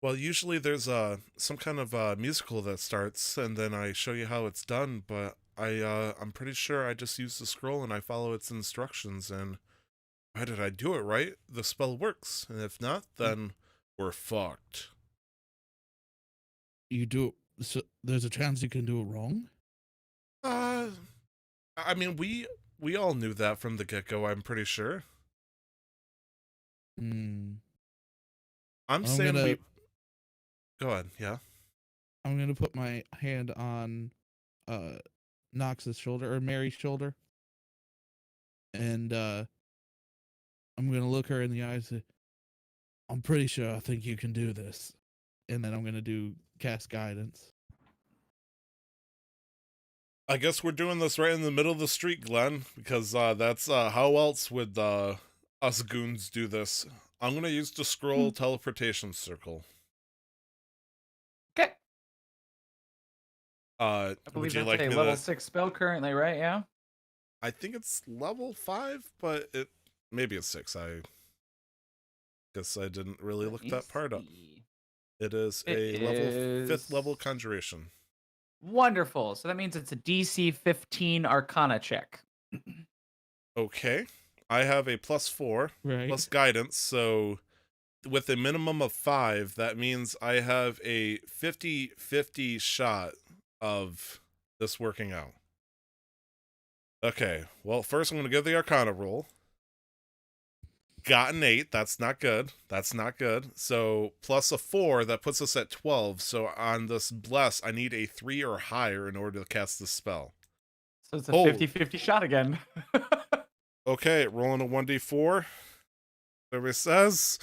Well, usually there's some kind of musical that starts, and then I show you how it's done. But I'm pretty sure I just use the scroll and I follow its instructions. And why did I do it right? The spell works, and if not, then we're fucked. You do it, so there's a chance you can do it wrong? I mean, we all knew that from the get-go. I'm pretty sure. Hmm. I'm saying we. Go ahead. Yeah. I'm gonna put my hand on Nox's shoulder or Mary's shoulder. And I'm gonna look her in the eyes and say, I'm pretty sure I think you can do this. And then I'm gonna cast guidance. I guess we're doing this right in the middle of the street, Glenn, because that's how else would us goons do this? I'm gonna use the scroll teleportation circle. Okay. I I believe would you that's like a me level to? 6 spell currently, right? Yeah. I think it's level 5, but maybe it's 6. I guess I didn't really look that part up. It is a level 5th level conjuration. Wonderful. So that means it's a DC 15 Arcana check. Okay, I have a +4 Right. plus guidance, so with a minimum of 5, that means I have a 50-50 shot of this working out. Okay, well, first I'm going to give the Arcana roll. Got an 8, that's not good. That's not good. So, plus a 4, that puts us at 12. So on this Bless, I need a 3 or higher in order to cast this spell. So it's a 50-50 shot again. Okay, rolling a 1d4. Whatever it says.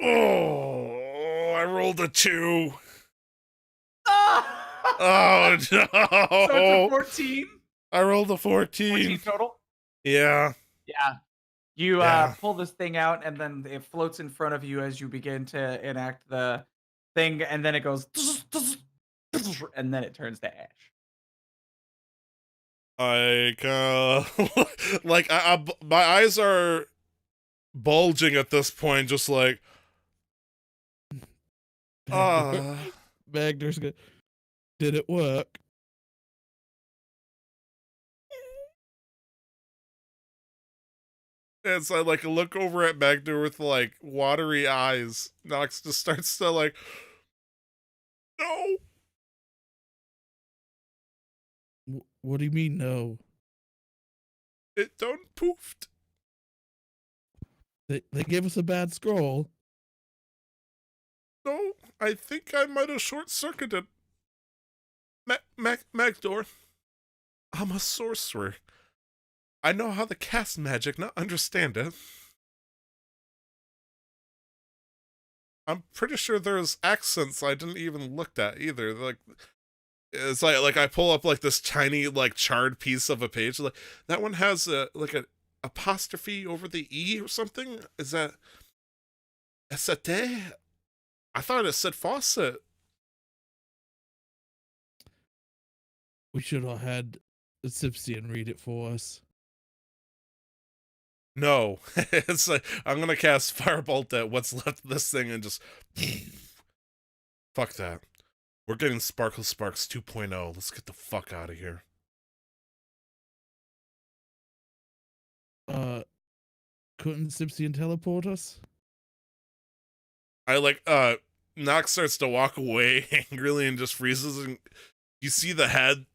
Oh, I rolled a 2. Oh, So it's a no. 14? I rolled a 14. 14 total? Yeah. Yeah. You Yeah. pull this thing out, and then it floats in front of you as you begin to enact the thing, and then it goes, and then it turns to ash. Like, like, my eyes are bulging at this point, just like, Magdor's good. Did it work? And so I like look over at Magdur with like watery eyes. Nox just starts to like, no. What do you mean, no? It done poofed. They gave us a bad scroll. No, I think I might have short-circuited. Magdor, I'm a sorcerer. I know how to cast magic, not understand it. I'm pretty sure there's accents I didn't even look at either. Like, it's like I pull up like this tiny like charred piece of a page. Like that one has a like a apostrophe over the e or something. Is that esate? I thought it said faucet. We should have had Sipsian read it for us. No, it's like I'm gonna cast Firebolt at what's left of this thing and just fuck that. We're getting Sparkle Sparks 2.0. Let's get the fuck out of here. Couldn't Sipsian teleport us? I like Nox starts to walk away angrily and just freezes, and you see the head,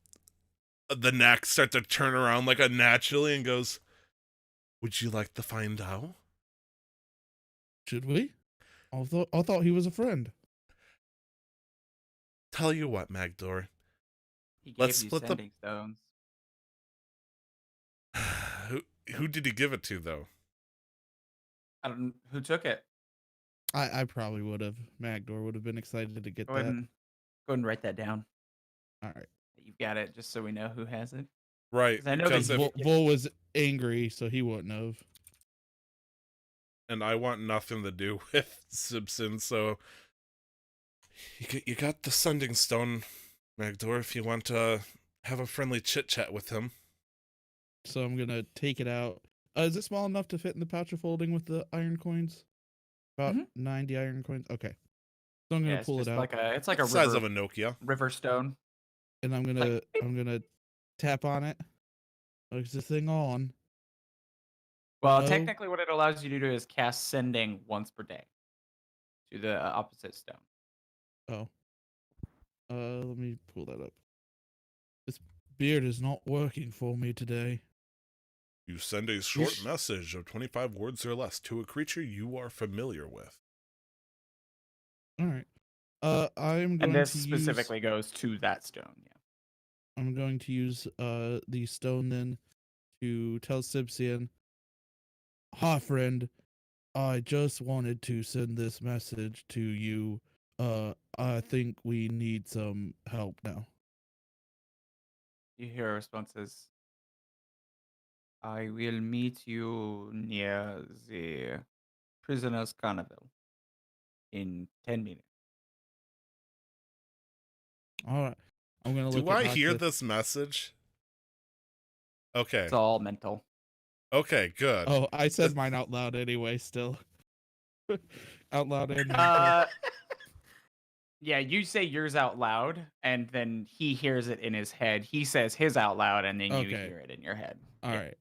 the neck start to turn around like unnaturally and goes, "Would you like to find out?" Should we? I thought he was a friend. Tell you what, Magdor. He gave Let's you split the- sending stones. Who did he give it to though? I don't. Who took it? I probably would have. Magdor would have been excited to get Go that. ahead and write that down. All right. You've got it, just so we know who has it. Right, 'Cause I know because that if, Vol was angry, so he wouldn't have. and I want nothing to do with Simpson, so you got the Sending Stone, Magdor, if you want to have a friendly chit-chat with him. So I'm gonna take it out. Is it small enough to fit in the pouch of folding with the iron coins? About 90 iron coins. Okay. So I'm gonna it's pull it just out, like a Size river, of a Nokia. river stone. and I'm gonna tap on it. Is the thing on? Well, No. technically, what it allows you to do is cast sending once per day to the opposite stone. Oh. Let me pull that up. This beard is not working for me today. You send a short message of 25 words or less to a creature you are familiar with. All right. I'm going And this to specifically goes to that stone. Yeah. I'm going to use the stone then to tell Sipsian, "Hi friend, I just wanted to send this message to you. I think we need some help now." You hear responses. I will meet you near the prisoners' carnival in 10 minutes. All right. I'm gonna look Do at I hear Noxus. this message? Okay. It's all mental. Okay, good. Oh, I said mine out loud anyway. Still, out loud and Yeah, you say yours out loud, and then he hears it in his head. He says his out loud, and then you Okay. hear it in your head. all Yeah. right.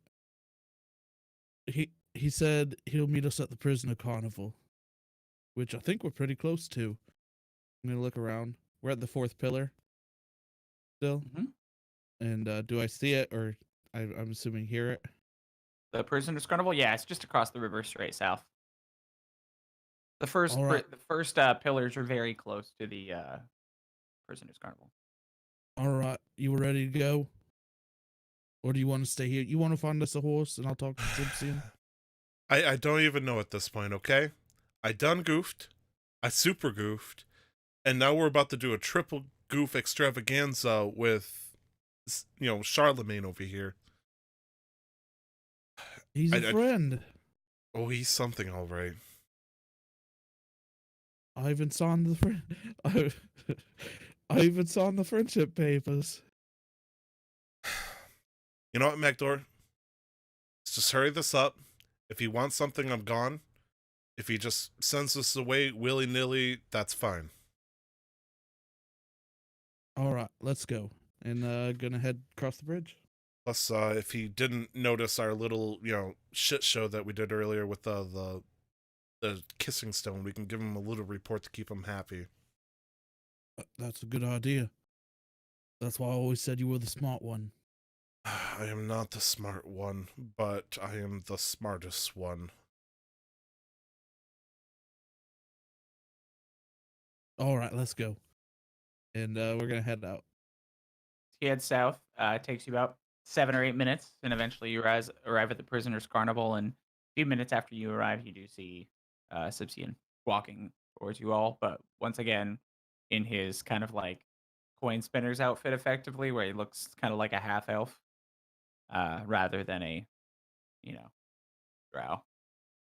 He said he'll meet us at the prisoner carnival, which I think we're pretty close to. I'm gonna look around. We're at the fourth pillar still, Mhm. and do I see it or I'm assuming hear it? The prisoners' carnival. Yeah, it's just across the river, straight south. The first, All right. the first pillars are very close to the prisoners' carnival. All right, you ready to go, or do you want to stay here? You want to find us a horse, and I'll talk to Simpson. I don't even know at this point, okay? I done goofed. I super goofed. And now we're about to do a triple goof extravaganza with, Charlemagne over here. He's a I- friend. Oh, he's something all right. I even signed the I even signed the friendship papers. You know what, Magdor? Let's just hurry this up. If he wants something, I'm gone. If he just sends us away willy-nilly, that's fine. All right, let's go. And gonna head across the bridge. Plus, if he didn't notice our little, shit show that we did earlier with the kissing stone, we can give him a little report to keep him happy. That's a good idea. That's why I always said you were the smart one. I am not the smart one, but I am the smartest one. All right, let's go. And we're gonna head out. He heads south. It takes you about 7 or 8 minutes, and eventually you arrive at the Prisoners Carnival. And a few minutes after you arrive, you do see Sibsian walking towards you all, but once again, in his kind of like coin spinner's outfit, effectively, where he looks kind of like a half elf, rather than a, you know, drow.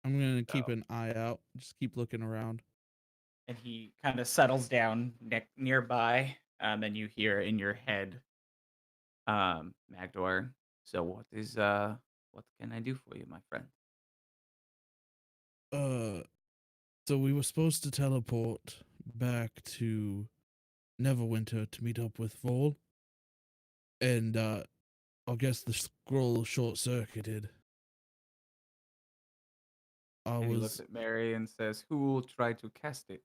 I'm gonna keep So, an eye out. Just keep looking around. and he kind of settles down nearby, and you hear in your head, Magdor. So what can I do for you, my friend? Uh, so we were supposed to teleport back to Neverwinter to meet up with Vol, and I guess the scroll short circuited. I And he looks was at Mary and says, "Who will try to cast it?"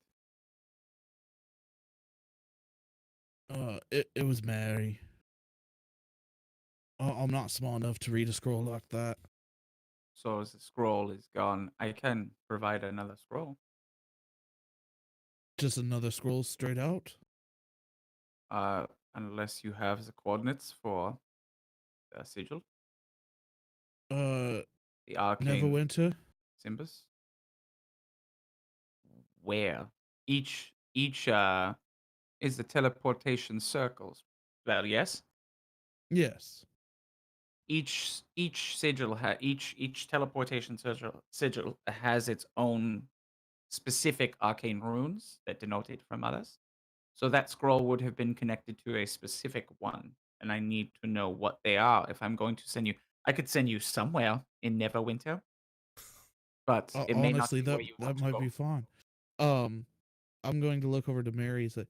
it was Mary. I'm not smart enough to read a scroll like that. So as the scroll is gone, I can provide another scroll. Just another scroll straight out. Uh, unless you have the coordinates for the sigil, Uh, the arcane Neverwinter. Simbus. Where each is the teleportation circles. Well, yes. Yes. Each sigil each teleportation sigil has its own specific arcane runes that denote it from others. So that scroll would have been connected to a specific one, and I need to know what they are if I'm going to send you. I could send you somewhere in Neverwinter, but it may not Honestly, be where you that want to might be go. fine. Um, I'm going to look over to Mary. And say,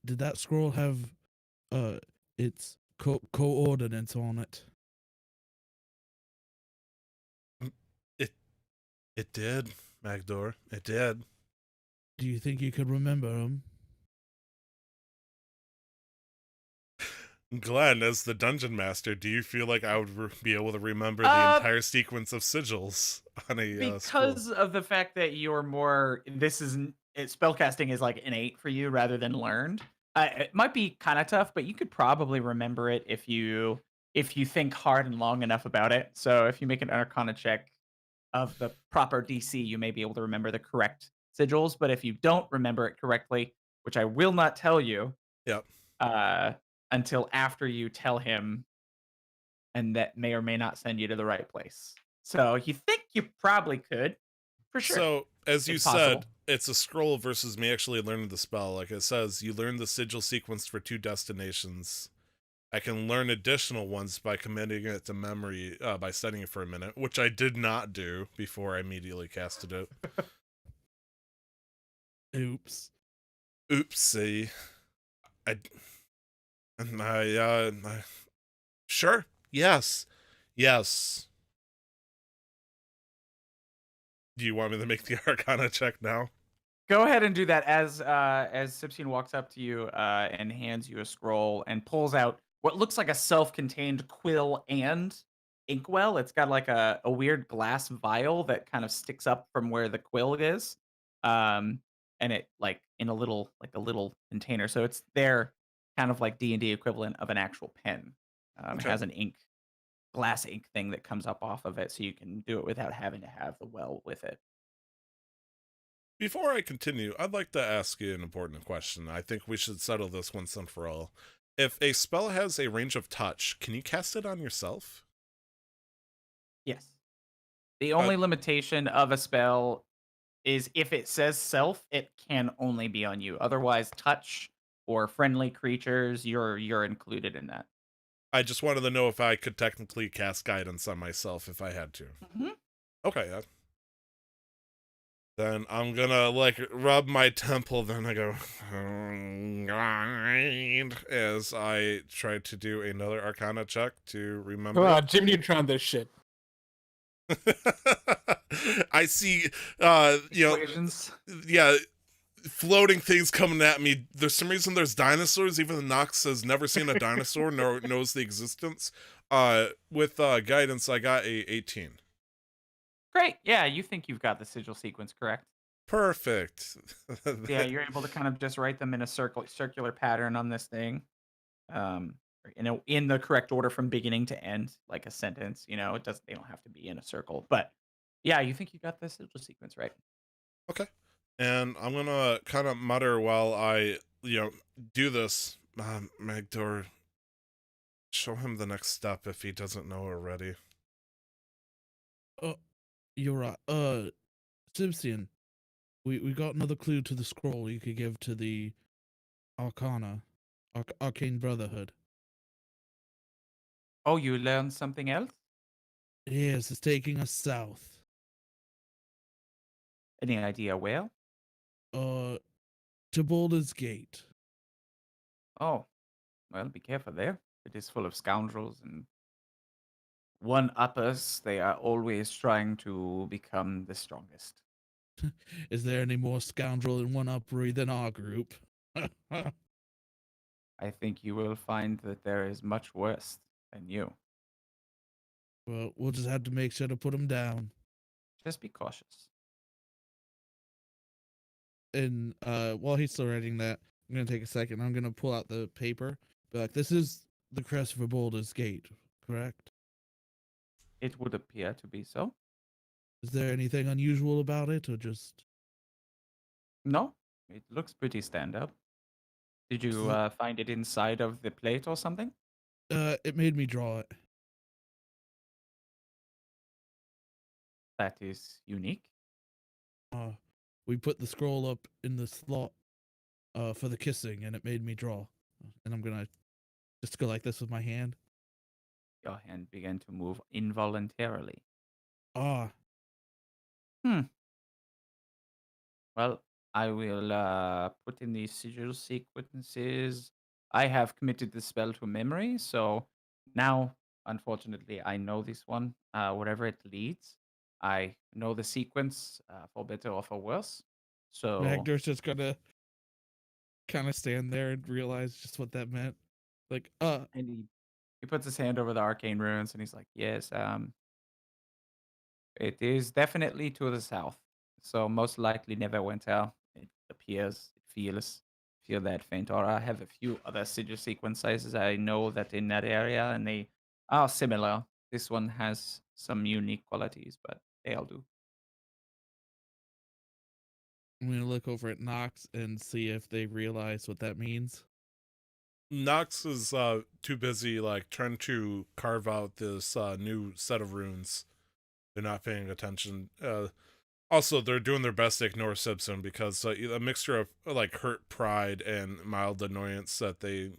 did that scroll have uh its coordinates on it? It it did, Magdor. It did. Do you think you could remember them? Glenn, as the dungeon master, do you feel like I would be able to remember the Uh, entire sequence of sigils on a scroll? because of the fact that you're more, this is spellcasting is like innate for you rather than learned. It might be kind of tough, but you could probably remember it if you think hard and long enough about it. So if you make an Arcana check of the proper DC, you may be able to remember the correct sigils. But if you don't remember it correctly, which I will not tell you, Yep. uh, until after you tell him, and that may or may not send you to the right place. So you think you probably could, for sure. So, as you It's possible. said, it's a scroll versus me actually learning the spell. Like it says, you learn the sigil sequence for 2 destinations. I can learn additional ones by committing it to memory by studying it for a minute, which I did not do before I immediately casted it. Oops. Oopsie. I, sure. Yes. Yes. Do you want me to make the Arcana check now? Go ahead and do that as Sibsine walks up to you and hands you a scroll and pulls out what looks like a self-contained quill and inkwell. It's got like a weird glass vial that kind of sticks up from where the quill is. Um, and it like in a little container. So it's their kind of like D&D equivalent of an actual pen. It Okay. has an glass ink thing that comes up off of it so you can do it without having to have the well with it. Before I continue, I'd like to ask you an important question. I think we should settle this once and for all. If a spell has a range of touch, can you cast it on yourself? Yes. The Uh, only limitation of a spell is if it says self, it can only be on you. Otherwise, touch or friendly creatures, you're included in that. I just wanted to know if I could technically cast guidance on myself if I had to. Mhm. Okay, Then I'm gonna like rub my temple. Then I go as I try to do another Arcana check to remember. Come it. on, Jim Neutron this shit. I see, Equations. yeah, floating things coming at me. There's some reason there's dinosaurs, even though Nox has never seen a dinosaur nor knows the existence. With guidance, I got a 18. Great. Yeah, you think you've got the sigil sequence correct. Perfect. Yeah, you're able to kind of just write them in a circular pattern on this thing. In the correct order from beginning to end, like a sentence, they don't have to be in a circle. But yeah, you think you got the sigil sequence right. Okay. And I'm gonna kind of mutter while I, do this. Magdor, show him the next step if he doesn't know already. You're right. Simpson, we got another clue to the scroll you could give to the Arcana, Arcane Brotherhood. Oh, you learned something else? Yes, it's taking us south. Any idea where? To Baldur's Gate. Oh, well, be careful there. It is full of scoundrels and one-uppers. They are always trying to become the strongest. Is there any more scoundrel and one-uppery than our group? I think you will find that there is much worse than you. Well, we'll just have to make sure to put them down. Just be cautious. And while he's still writing that, I'm gonna take a second. I'm gonna pull out the paper. Be like, this is the crest for Baldur's Gate, correct? It would appear to be so. Is there anything unusual about it, or just? No, it looks pretty standard. Did you find it inside of the plate or something? It made me draw it. That is unique. We put the scroll up in the slot for the kissing, and it made me draw. And I'm gonna just go like this with my hand. Your hand began to move involuntarily. Ah, Well, I will put in the sigil sequences. I have committed the spell to memory, so now, unfortunately, I know this one. Wherever it leads, I know the sequence for better or for worse. So, Magdar's just gonna kind of stand there and realize just what that meant. Like, and he puts his hand over the arcane runes, and he's like, "Yes, it is definitely to the south. So most likely Neverwinter. It appears, it feel that faint aura. I have a few other sigil sequences I know that in that area, and they are similar. This one has some unique qualities, but they all do. I'm gonna look over at Nox and see if they realize what that means. Nox is too busy like trying to carve out this new set of runes. They're not paying attention. Also, they're doing their best to ignore Simpson because a mixture of like hurt pride and mild annoyance that they,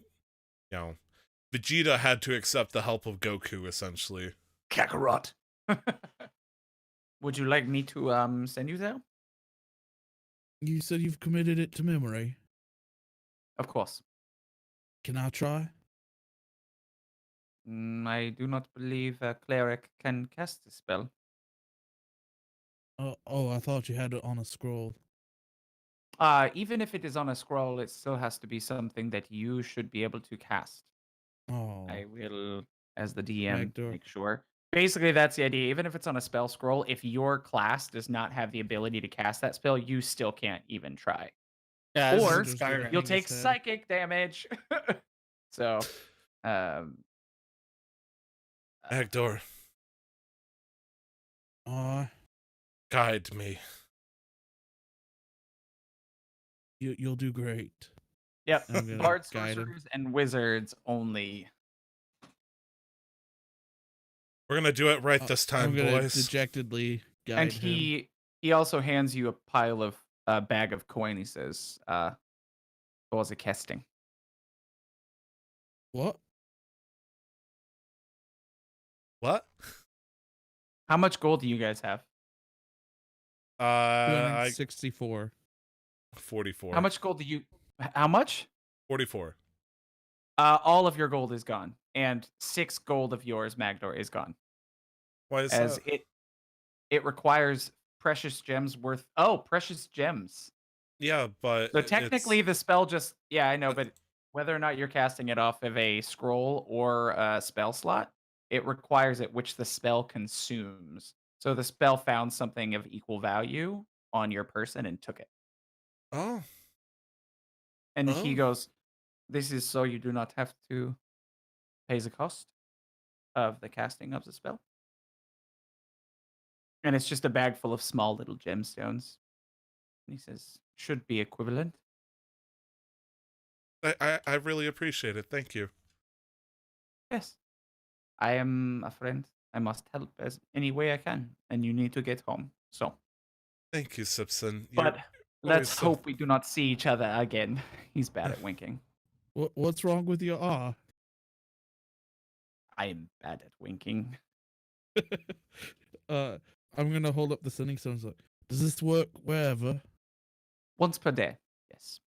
Vegeta had to accept the help of Goku essentially. Kakarot. Would you like me to send you there? You said you've committed it to memory. Of course. Can I try? I do not believe a cleric can cast the spell. Oh, I thought you had it on a scroll. Even if it is on a scroll, it still has to be something that you should be able to cast. Oh, I will, as the DM, Magdor. make sure. Basically, that's the idea. Even if it's on a spell scroll, if your class does not have the ability to cast that spell, you still can't even try. Yeah, this Or is Skyrim. you'll hang take his head. psychic damage. So, Hector, guide me. You'll do great. yep. I'm gonna Bard, guide him. sorcerers, and wizards only. We're gonna do it right this time, I'm gonna boys. dejectedly guide And him. he also hands you a pile of bag of coin. He says, "For the casting." What? What? How much gold do you guys have? I 264. 44. How much gold do you? How much? 44. All of your gold is gone, and 6 gold of yours, Magdor, is gone. Why is As that? it requires precious gems worth. Oh, precious gems. Yeah, but So technically, the spell just I know, but whether or not you're casting it off of a scroll or a spell slot, it requires it, which the spell consumes. So the spell found something of equal value on your person and took it. oh, And he oh. goes, "This is so you do not have to pay the cost of the casting of the spell." And it's just a bag full of small little gemstones. And he says, "Should be equivalent." I really appreciate it. Thank you. Yes. I am a friend. I must help as any way I can, and you need to get home. So, Thank you, Simpson. but let's so- hope we do not see each other again. He's bad at winking. What's wrong with your ah? I am bad at winking. I'm gonna hold up the sending stones. Like, does this work wherever? Once per day. Yes.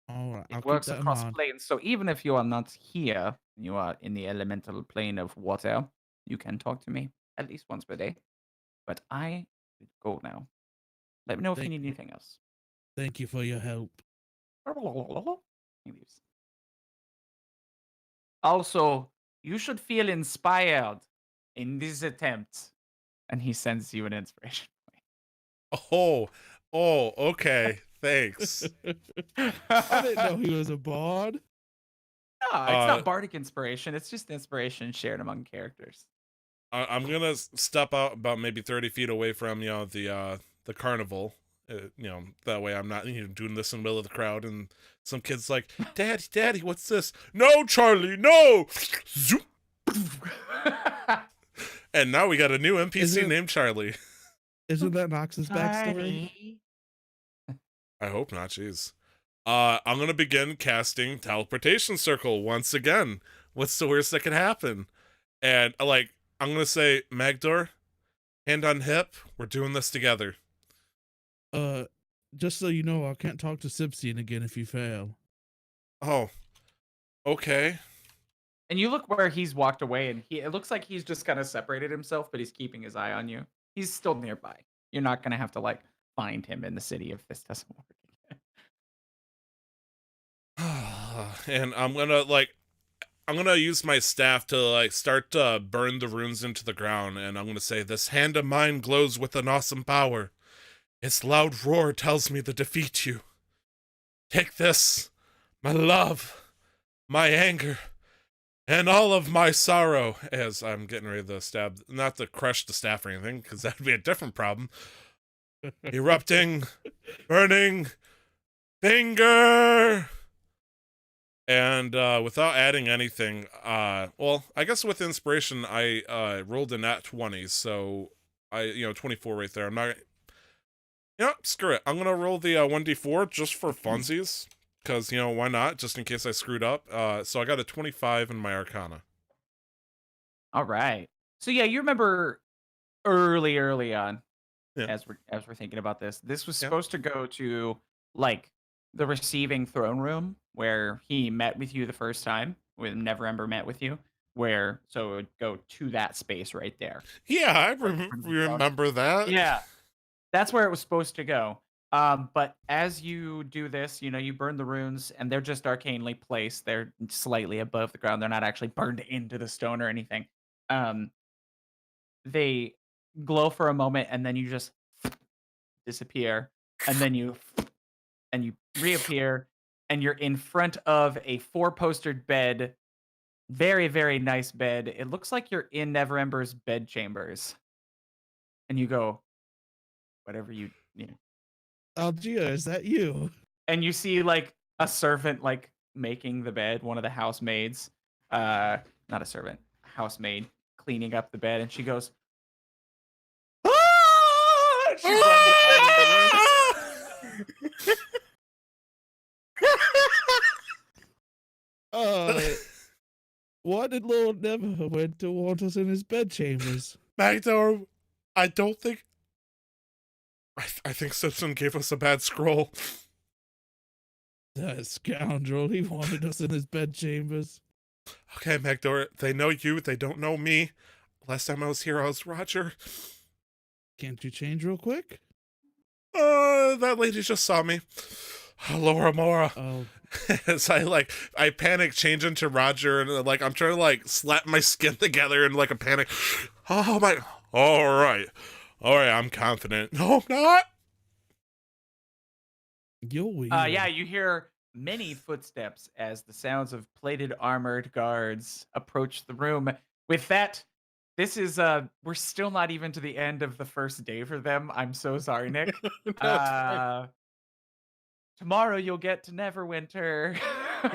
All right, It I'll keep works that in across mind. planes. So even if you are not here, you are in the elemental plane of water, you can talk to me at least once per day. But I will go now. Let me know if you Thank- need anything else. Thank you for your help. He leaves. Also, you should feel inspired in this attempt. And he sends you an inspiration Oh, okay. Thanks. I didn't know he was a bard. No, it's not bardic inspiration. It's just inspiration shared among characters. I'm gonna step out about maybe 30 feet away from the carnival. That way I'm not doing this in the middle of the crowd and some kid's like, Daddy, what's this? No, Charlie, no. Zoop. And now we got a new NPC named Charlie. Isn't that Nox's backstory? I hope not. Jeez. I'm gonna begin casting teleportation circle once again. What's the worst that could happen? And I'm gonna say, Magdor, hand on hip, we're doing this together. Just so you know, I can't talk to Sibsian again if you fail. Oh, okay. And you look where he's walked away, and it looks like he's just kind of separated himself, but he's keeping his eye on you. He's still nearby. You're not gonna have to find him in the city if this doesn't work. And I'm gonna use my staff to start to burn the runes into the ground, and I'm gonna say, this hand of mine glows with an awesome power. Its loud roar tells me to defeat you. Take this, my love, my anger, and all of my sorrow, as I'm getting ready to stab, not to crush the staff or anything, because that'd be a different problem. Erupting, burning, finger! And without adding anything, well, I guess with inspiration, I rolled a nat 20, so 24 right there. I'm not, screw it. I'm gonna roll the 1d4 just for funsies, because, why not, just in case I screwed up. So I got a 25 in my Arcana. All right. So yeah, you remember early on, Yeah. as we're thinking about this was supposed to go to the receiving throne room where he met with you the first time, when Neverember met with you, so it would go to that space right there. Yeah, I remember that. Yeah, that's where it was supposed to go. But as you do this, you burn the runes, and they're just arcanely placed. They're slightly above the ground. They're not actually burned into the stone or anything. They glow for a moment, and then you just disappear, and then you reappear, and you're in front of a 4-postered bed. Very, very nice bed. It looks like you're in Neverember's bed chambers. And you go, whatever you. Algia, is that you? And you see a servant making the bed, one of the housemaids. Not a servant, housemaid cleaning up the bed, and she goes, "Ah!" She runs out of the room. Why did Lord Neverwinter want us in his bedchambers? Magdor, I don't think I think Simpson gave us a bad scroll. That scoundrel, he wanted us in his bedchambers. Okay, Magdor, they know you, they don't know me. Last time I was here, I was Roger. Can't you change real quick? That lady just saw me. Laura Mora. Oh, As I panic, change into Roger, and like I'm trying to like slap my skin together in like a panic. Oh my! All right, I'm confident. No, I'm not. you're weird. Yeah, you hear many footsteps as the sounds of plated armored guards approach the room. With that, this is we're still not even to the end of the first day for them. I'm so sorry, Nick. No, it's fine. Tomorrow you'll get to Neverwinter.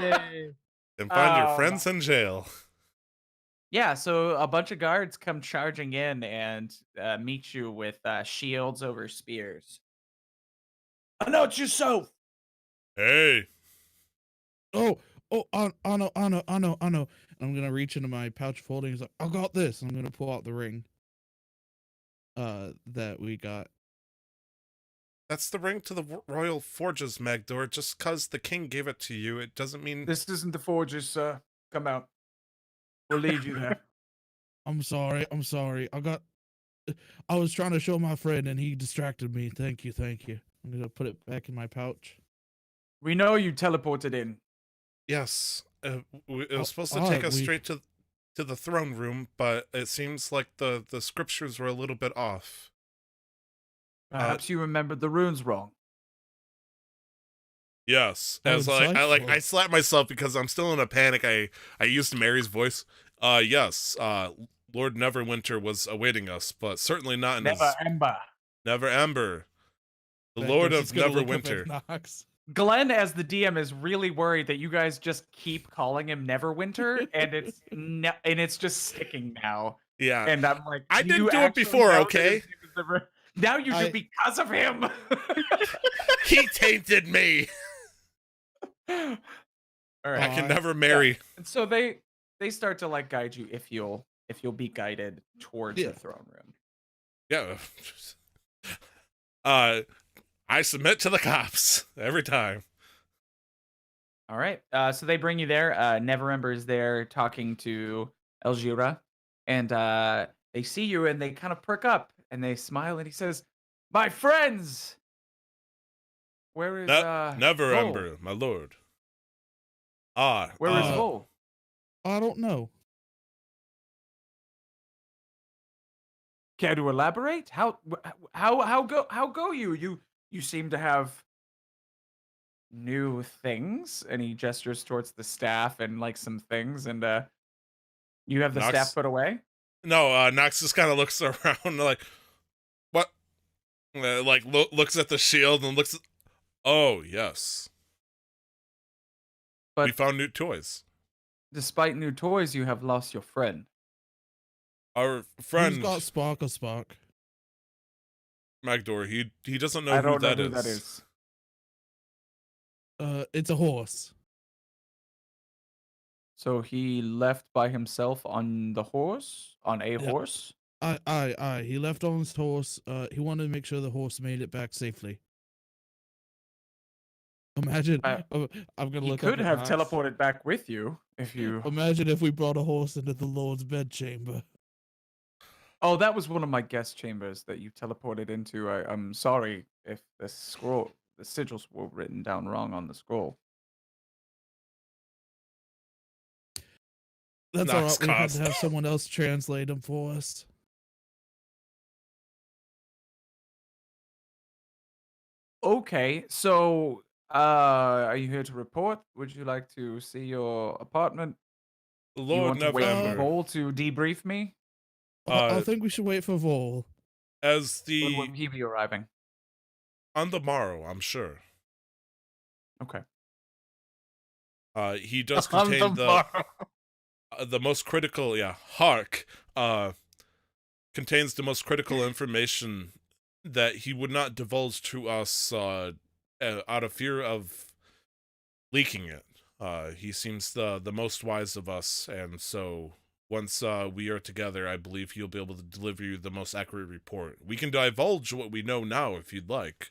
Yay. And find your Oh. friends in jail. Yeah, so a bunch of guards come charging in and meet you with shields over spears. Announce yourself. Hey, Oh, I know. I'm gonna reach into my pouch of holdings. Like, I got this. I'm gonna pull out the ring. That we got. that's the ring to the Royal Forges, Magdor. Just 'cause the king gave it to you, it doesn't mean. This isn't the Forges, sir. Come out. We'll lead you there. I'm sorry. I was trying to show my friend, and he distracted me. Thank you. I'm gonna put it back in my pouch. We know you teleported in. Yes, it was Oh, supposed to all take right, us we- straight to the throne room, but it seems like the scriptures were a little bit off. Perhaps you remembered the runes wrong. Yes, How as I insightful. slap myself because I'm still in a panic. I used Mary's voice. Yes, Lord Neverwinter was awaiting us, but certainly not in his Ember. Never Ember, the That Lord person's of gonna look up at Neverwinter. Knox. Glenn, as the DM, is really worried that you guys just keep calling him Neverwinter, and it's just sticking now. Yeah, And I'm like, I "Do didn't you do it actually before, know that okay? his name is Never-" Now you do I- because of him. he tainted me. All I right. can Aw. never marry. And so they start to like guide you if you'll be guided towards Yeah. the throne room. Yeah. I submit to the cops every time. All right. So they bring you there. Neverember is there talking to Elgira, and they see you and they kind of perk up and they smile and he says, "My friends, where is Never Vol? Ember, my lord. Where is Uh, Vol? I don't know. Care to elaborate? How go you? You seem to have new things." And he gestures towards the staff and like some things, and you have the Nox- staff put away. No, Nox just kind of looks around like, what? Like looks at the shield and looks. Oh yes, we But found new toys. despite new toys, you have lost your friend. Our Who's friend got Spark? Magdor, he doesn't know I who don't know that who is. that is. It's a horse. So he left by himself on the horse, on a Yeah. horse. Aye. He left on his horse. He wanted to make sure the horse made it back safely. Imagine. I'm gonna He look. could up at have Knox. teleported back with you if you. Imagine if we brought a horse into the Lord's bedchamber. Oh, that was one of my guest chambers that you teleported into. I'm sorry if the sigils were written down wrong on the scroll. That's Knox all right. We had cost. to have someone else translate them for us. Okay, so are you here to report? Would you like to see your apartment? You Lord want to wait for Neverember, Vol to debrief me? I think we should wait for Vol. as When the will he be arriving? on the morrow, I'm sure. Okay. He does On contain the morrow. the most critical. Yeah, Hark. Contains the most critical information that he would not divulge to us out of fear of leaking it. He seems the most wise of us, and so once we are together, I believe he'll be able to deliver you the most accurate report. We can divulge what we know now if you'd like,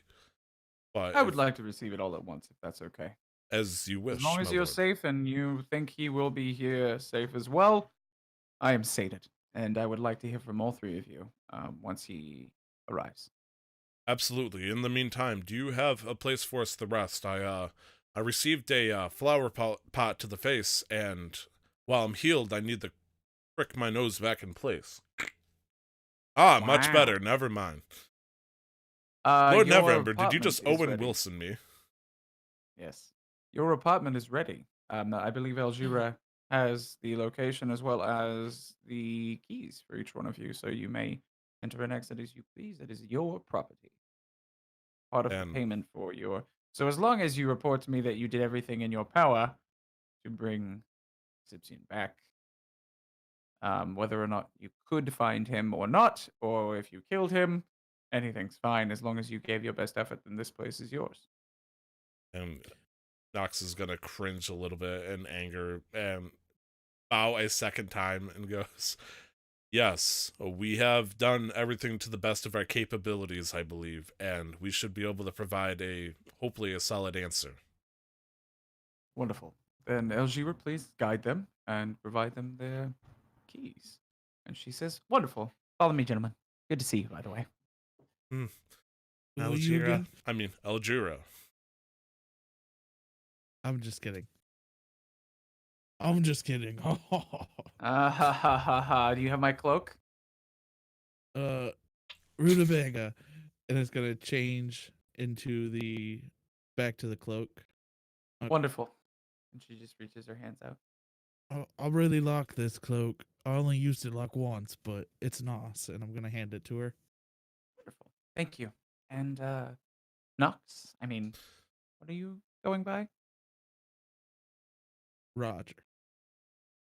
but I would like to receive it all at once, if that's okay. as you As wish, long my as you're lord. safe and you think he will be here safe as well, I am sated, and I would like to hear from all three of you once he arrives. Absolutely. In the meantime, do you have a place for us to rest? I received a flower pot to the face, and while I'm healed, I need to prick my nose back in place. Ah, much Wow. better. Never mind. Lord Your Neverember, did you apartment just is Owen ready. Wilson me? Yes. Your apartment is ready. I believe Elgira has the location as well as the keys for each one of you, so you may enter and exit as you please. It is your property. Part of the And payment for your. So as long as you report to me that you did everything in your power to bring Sibsian back, whether or not you could find him or not, or if you killed him, anything's fine as long as you gave your best effort. Then this place is yours. and Nox is gonna cringe a little bit in anger and bow a second time and goes, "Yes, we have done everything to the best of our capabilities, I believe, and we should be able to provide hopefully a solid answer." Wonderful. Then Elgira, please guide them and provide them their keys. And she says, "Wonderful. Follow me, gentlemen. Good to see you, by the way." Hmm. Who are you again? Elgira. I'm just kidding. I'm just kidding. Ha ha ha ha. Do you have my cloak? Rutabaga, and it's gonna change into back to the cloak. Wonderful. And she just reaches her hands out. I'll really lock this cloak. I only used it like once, but it's nice, and I'm gonna hand it to her. Wonderful. Thank you. And Nox, what are you going by? Roger.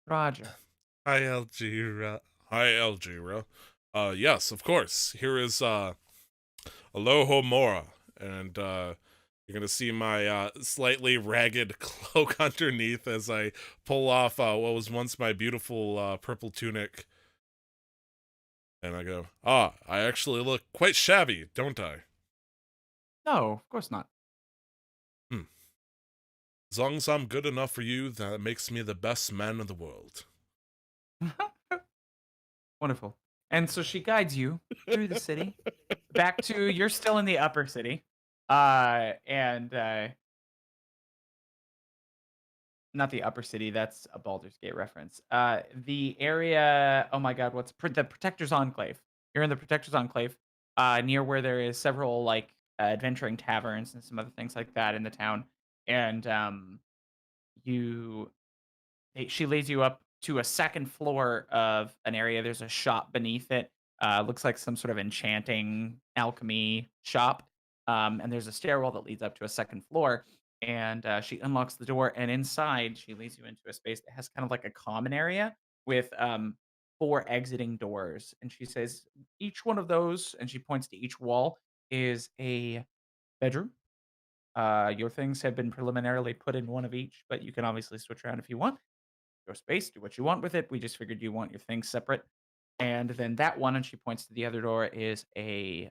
Roger. Hi, Elgira. Hi, Elgira. Yes, of course. Here is Alohomora, and you're gonna see my slightly ragged cloak underneath as I pull off what was once my beautiful purple tunic. And I go, I actually look quite shabby, don't I? No, of course not. As long as I'm good enough for you, that makes me the best man in the world. Wonderful. And so she guides you through the city back to you're still in the upper city. And not the upper city, that's a Baldur's Gate reference. The area, oh my god, the Protector's Enclave. You're in the Protector's Enclave, near where there is several like adventuring taverns and some other things like that in the town. And you she leads you up to a second floor of an area. There's a shop beneath it. Looks like some sort of enchanting alchemy shop. And there's a stairwell that leads up to a second floor. And she unlocks the door, and inside she leads you into a space that has kind of like a common area with four exiting doors. And she says, each one of those, and she points to each wall, is a bedroom. Your things have been preliminarily put in one of each, but you can obviously switch around if you want your space, do what you want with it. We just figured you want your things separate. And then that one, and she points to the other door, is an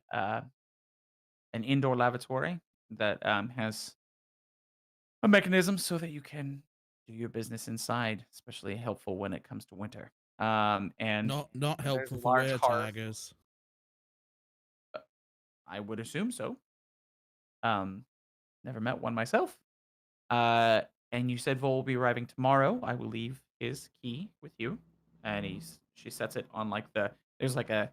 indoor lavatory that has a mechanism so that you can do your business inside, especially helpful when it comes to winter. And Not there's helpful a for large were hearth. tigers. I would assume so. Um, Never met one myself. Uh, and you said Vol will be arriving tomorrow. I will leave his key with you. And she sets it on like there's like a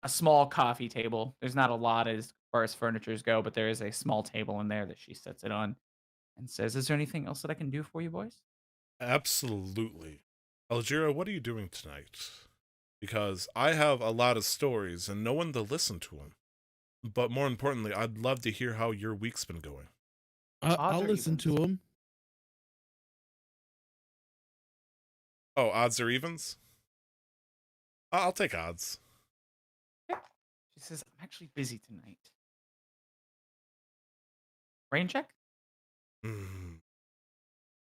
small coffee table. There's not a lot as far as furnitures go, but there is a small table in there that she sets it on and says, "Is there anything else that I can do for you, boys?" Absolutely. Elgira, what are you doing tonight? Because I have a lot of stories and no one to listen to them. But more importantly, I'd love to hear how your week's been going. I'll or listen to evens? him. Oh, odds or evens? I'll take odds. Yeah. She says, "I'm actually busy tonight." Rain check? Hmm.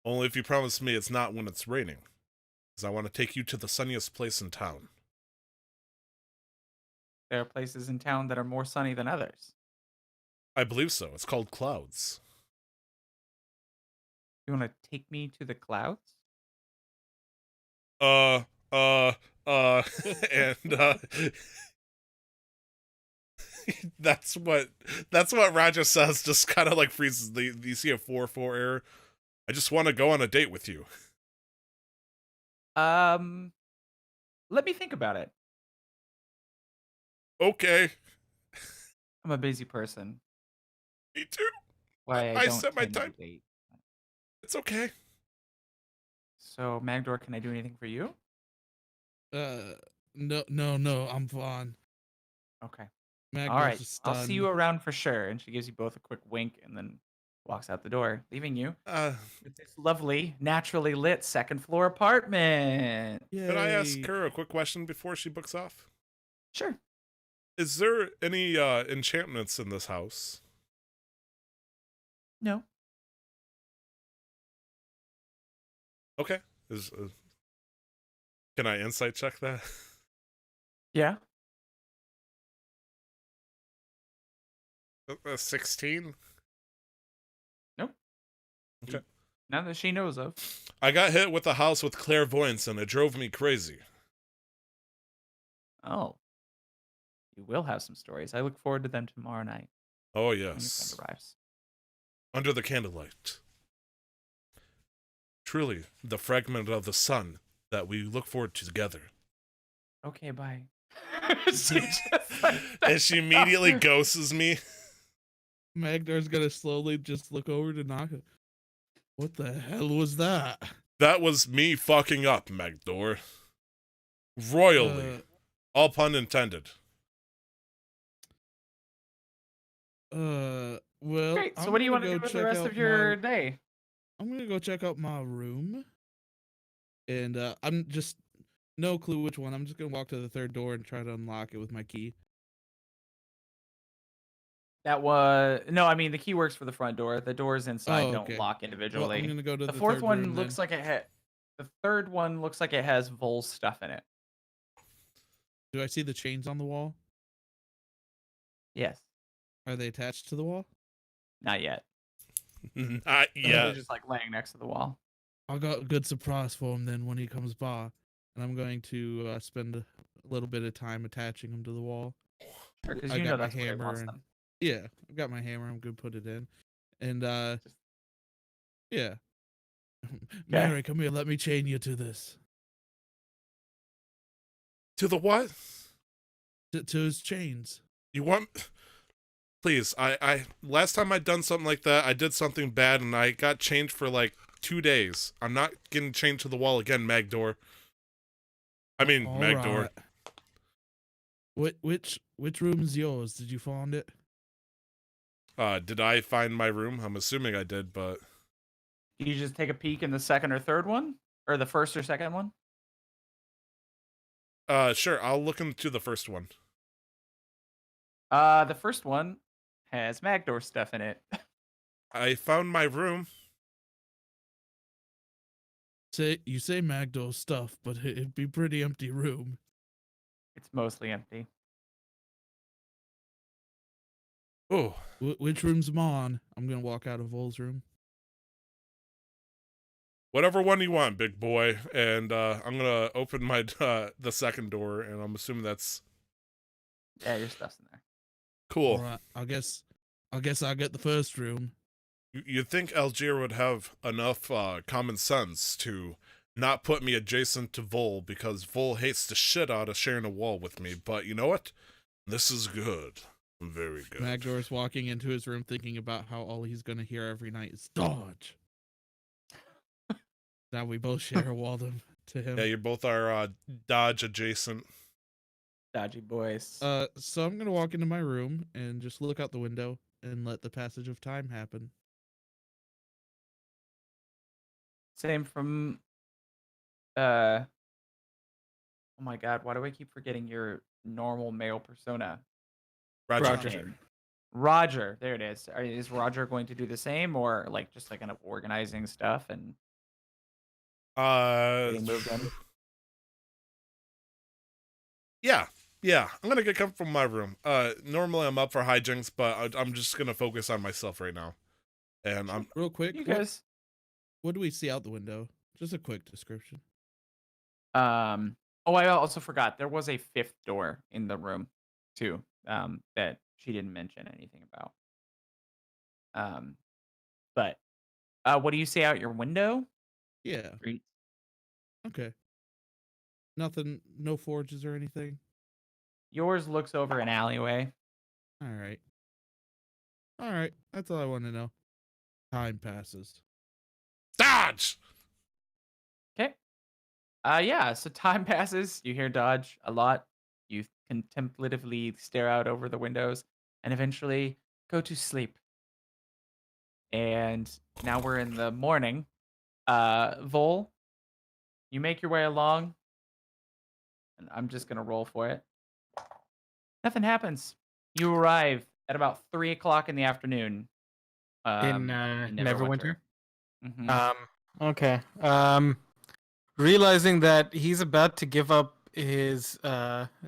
Only if you promise me it's not when it's raining. because I want to take you to the sunniest place in town. There are places in town that are more sunny than others. I believe so. It's called Clouds. You want to take me to the clouds? Uh, and that's what Raja says. Just kind of like freezes. You see a 4-4 error. I just want to go on a date with you. Let me think about it. Okay, I'm a busy person. me too. Why I I don't set my tend to time. date. It's okay. So, Magdor, can I do anything for you? No, I'm fine. Okay. Magdar's All right. just I'll see you stunned. around for sure. And she gives you both a quick wink and then walks out the door, leaving you Uh, with this lovely, naturally lit second floor apartment. could I ask Yay. her a quick question before she books off? Sure. Is there any enchantments in this house? No. Okay. Can I insight check that? Yeah. 16? Nope. Okay. None that she knows of. I got hit with a house with clairvoyance and it drove me crazy. Oh. You will have some stories. I look forward to them tomorrow night Oh, when your yes. friend arrives. Under the candlelight. Truly, the fragment of the sun that we look forward to together. Okay, bye. She just, like, And she immediately ghosts me. Magdar's gonna slowly just look over to Naka. What the hell was that? That was me fucking up, Magdor. Royally. All pun intended. Well, Great. So I'm what do you want gonna to do go with the check rest out of your my- day? I'm gonna go check out my room, and I'm just no clue which one. I'm just gonna walk to the third door and try to unlock it with my key. That was no. I mean, the key works for the front door. The doors inside Oh, don't okay. lock Well, individually. I'm gonna go to The the fourth third one room looks then. like it had. The third one looks like it has Vol's stuff in it. Do I see the chains on the wall? Yes. Are they attached to the wall? Not yet. Not They're yet. just like laying next to the wall. I'll got a good surprise for him then when he comes by, and I'm going to spend a little bit of time attaching him to the wall. Sure, because I you got know my that's where he hammer wants and- them. Yeah, I've got my hammer. I'm gonna put it in, and yeah. Mary, come here. Let me chain you to this. To the what? To his chains. You want... Please, I last time I'd done something like that, I did something bad and I got chained for like 2 days. I'm not getting chained to the wall again, Magdor. I mean, All Magdor. right. Which room's yours? Did you find it? Did I find my room? I'm assuming I did, but... You just take a peek in the second or third one, or the first or second one. Sure, I'll look into the first one. The first one has Magdor stuff in it. I found my room. You say Magdor stuff, but it'd be pretty empty room. It's mostly empty. Oh, Which room's mine? I'm gonna walk out of Vol's room. whatever one you want, big boy. And I'm gonna open my the second door, and I'm assuming that's Yeah, your stuff's in there. cool. All right. I guess I get the first room. You'd think Algier would have enough common sense to not put me adjacent to Vol, because Vol hates the shit out of sharing a wall with me. But you know what? This is good. Very good. Magdor's walking into his room thinking about how all he's gonna hear every night is dodge. Now we both share a wall to him. Yeah, you both are dodge adjacent. Dodgy boys. So I'm gonna walk into my room and just look out the window and let the passage of time happen. Same from. Oh my god, why do I keep forgetting your normal male persona? Roger. Name? Roger. There it is. Is Roger going to do the same, or like just like kind of organizing stuff and getting moved in? Yeah, yeah. I'm gonna get comfortable in my room. Normally I'm up for hijinks, but I'm just gonna focus on myself right now. And I'm Real quick, You what guys. what do we see out the window? Just a quick description. Oh, I also forgot there was a fifth door in the room too. That she didn't mention anything about. Um, but what do you see out your window? Yeah. Street. Okay. Nothing. No forges or anything. Yours looks over an alleyway. All right. All right. That's all I want to know. Time passes. dodge. Okay. Yeah. So time passes. You hear Dodge a lot. You contemplatively stare out over the windows, and eventually go to sleep. And now we're in the morning. Vol, you make your way along, and I'm just gonna roll for it. Nothing happens. You arrive at about 3 o'clock in the afternoon. In In Neverwinter. Neverwinter. Hmm. Okay. Realizing that he's about to give up his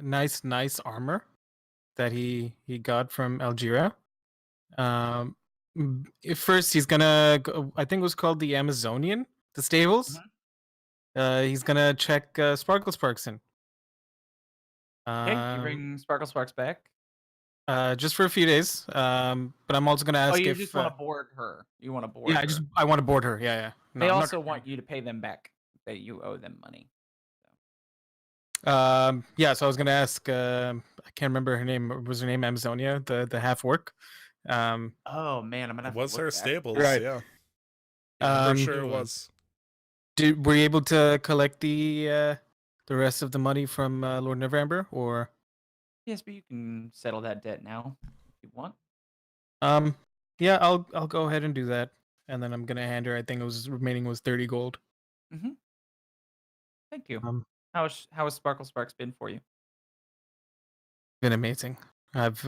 nice armor that he got from Algira. First he's gonna go, I think it was called the Amazonian, the stables. He's gonna check Sparkle Sparks in. Okay, you Um, bring Sparkle Sparks back. just for a few days. But I'm also gonna Oh, ask you if just want to board her. You want to board yeah, her. I want to board her. Yeah, yeah. No, They I'm not. also want you to pay them back. That you owe them money. Yeah. So I was gonna ask. I can't remember her name. Was her name Amazonia? The half work. Oh man, I'm gonna It have to was look her back. stables, Right. yeah. I'm pretty sure it it was. was. Were you able to collect the rest of the money from Lord Neverember, or Yes, but you can settle that debt now if you want. um? Yeah, I'll go ahead and do that, and then I'm gonna hand her. I think it was remaining was 30 gold. Mm-hmm. Thank you. Um, How has Sparkle Sparks been for you? been amazing. I've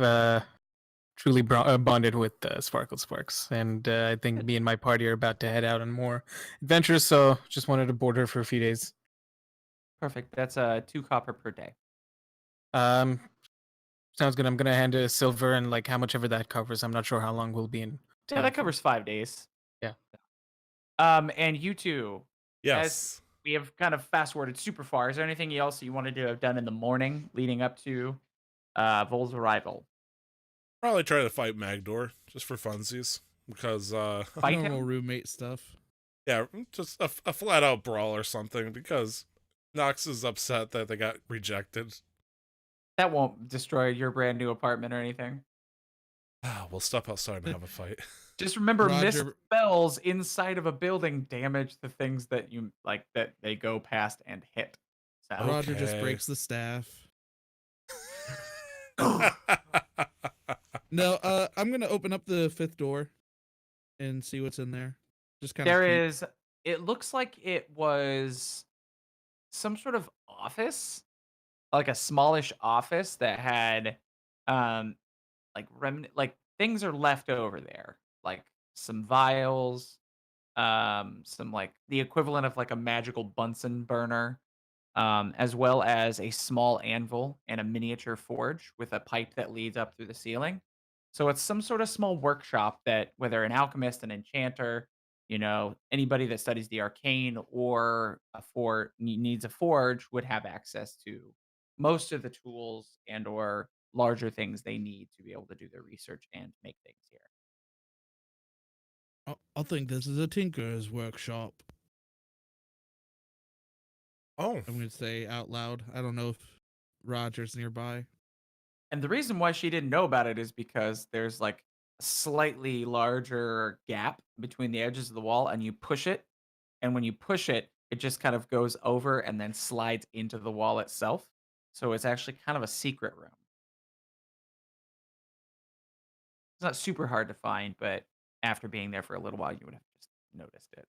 truly bonded with Sparkle Sparks, and I think Good. me and my party are about to head out on more adventures. So just wanted to board her for a few days. Perfect. That's 2 copper per day. Um, sounds good. I'm gonna hand her silver and like how much ever that covers. I'm not sure how long we'll be in Yeah, town that for. covers 5 days. Yeah. And you two, as Yes. we have kind of fast forwarded super far, is there anything else you wanted to have done in the morning leading up to Vol's arrival? Probably try to fight Magdor just for funsies. Because Fight Normal him? roommate stuff. yeah, just a flat out brawl or something, because Nox is upset that they got rejected. That won't destroy your brand new apartment or anything. We'll step outside and have a fight. Just remember, missed Roger- spells inside of a building damage the things that you like that they go past and hit. So Roger just Okay. breaks the staff. No, I'm gonna open up the fifth door and see what's in there. Just kind of there is. It looks like it was some sort of office, like a smallish office that had, like remnant, like things are left over there, like some vials, some like the equivalent of like a magical Bunsen burner, as well as a small anvil and a miniature forge with a pipe that leads up through the ceiling. So it's some sort of small workshop that whether an alchemist, an enchanter, anybody that studies the arcane or needs a forge would have access to most of the tools and or larger things they need to be able to do their research and make things here. I think this is a tinker's workshop. Oh, I'm gonna say out loud. I don't know if Roger's nearby. And the reason why she didn't know about it is because there's like a slightly larger gap between the edges of the wall, and you push it. And when you push it, it just kind of goes over and then slides into the wall itself. So it's actually kind of a secret room. It's not super hard to find, but after being there for a little while, you would have just noticed it.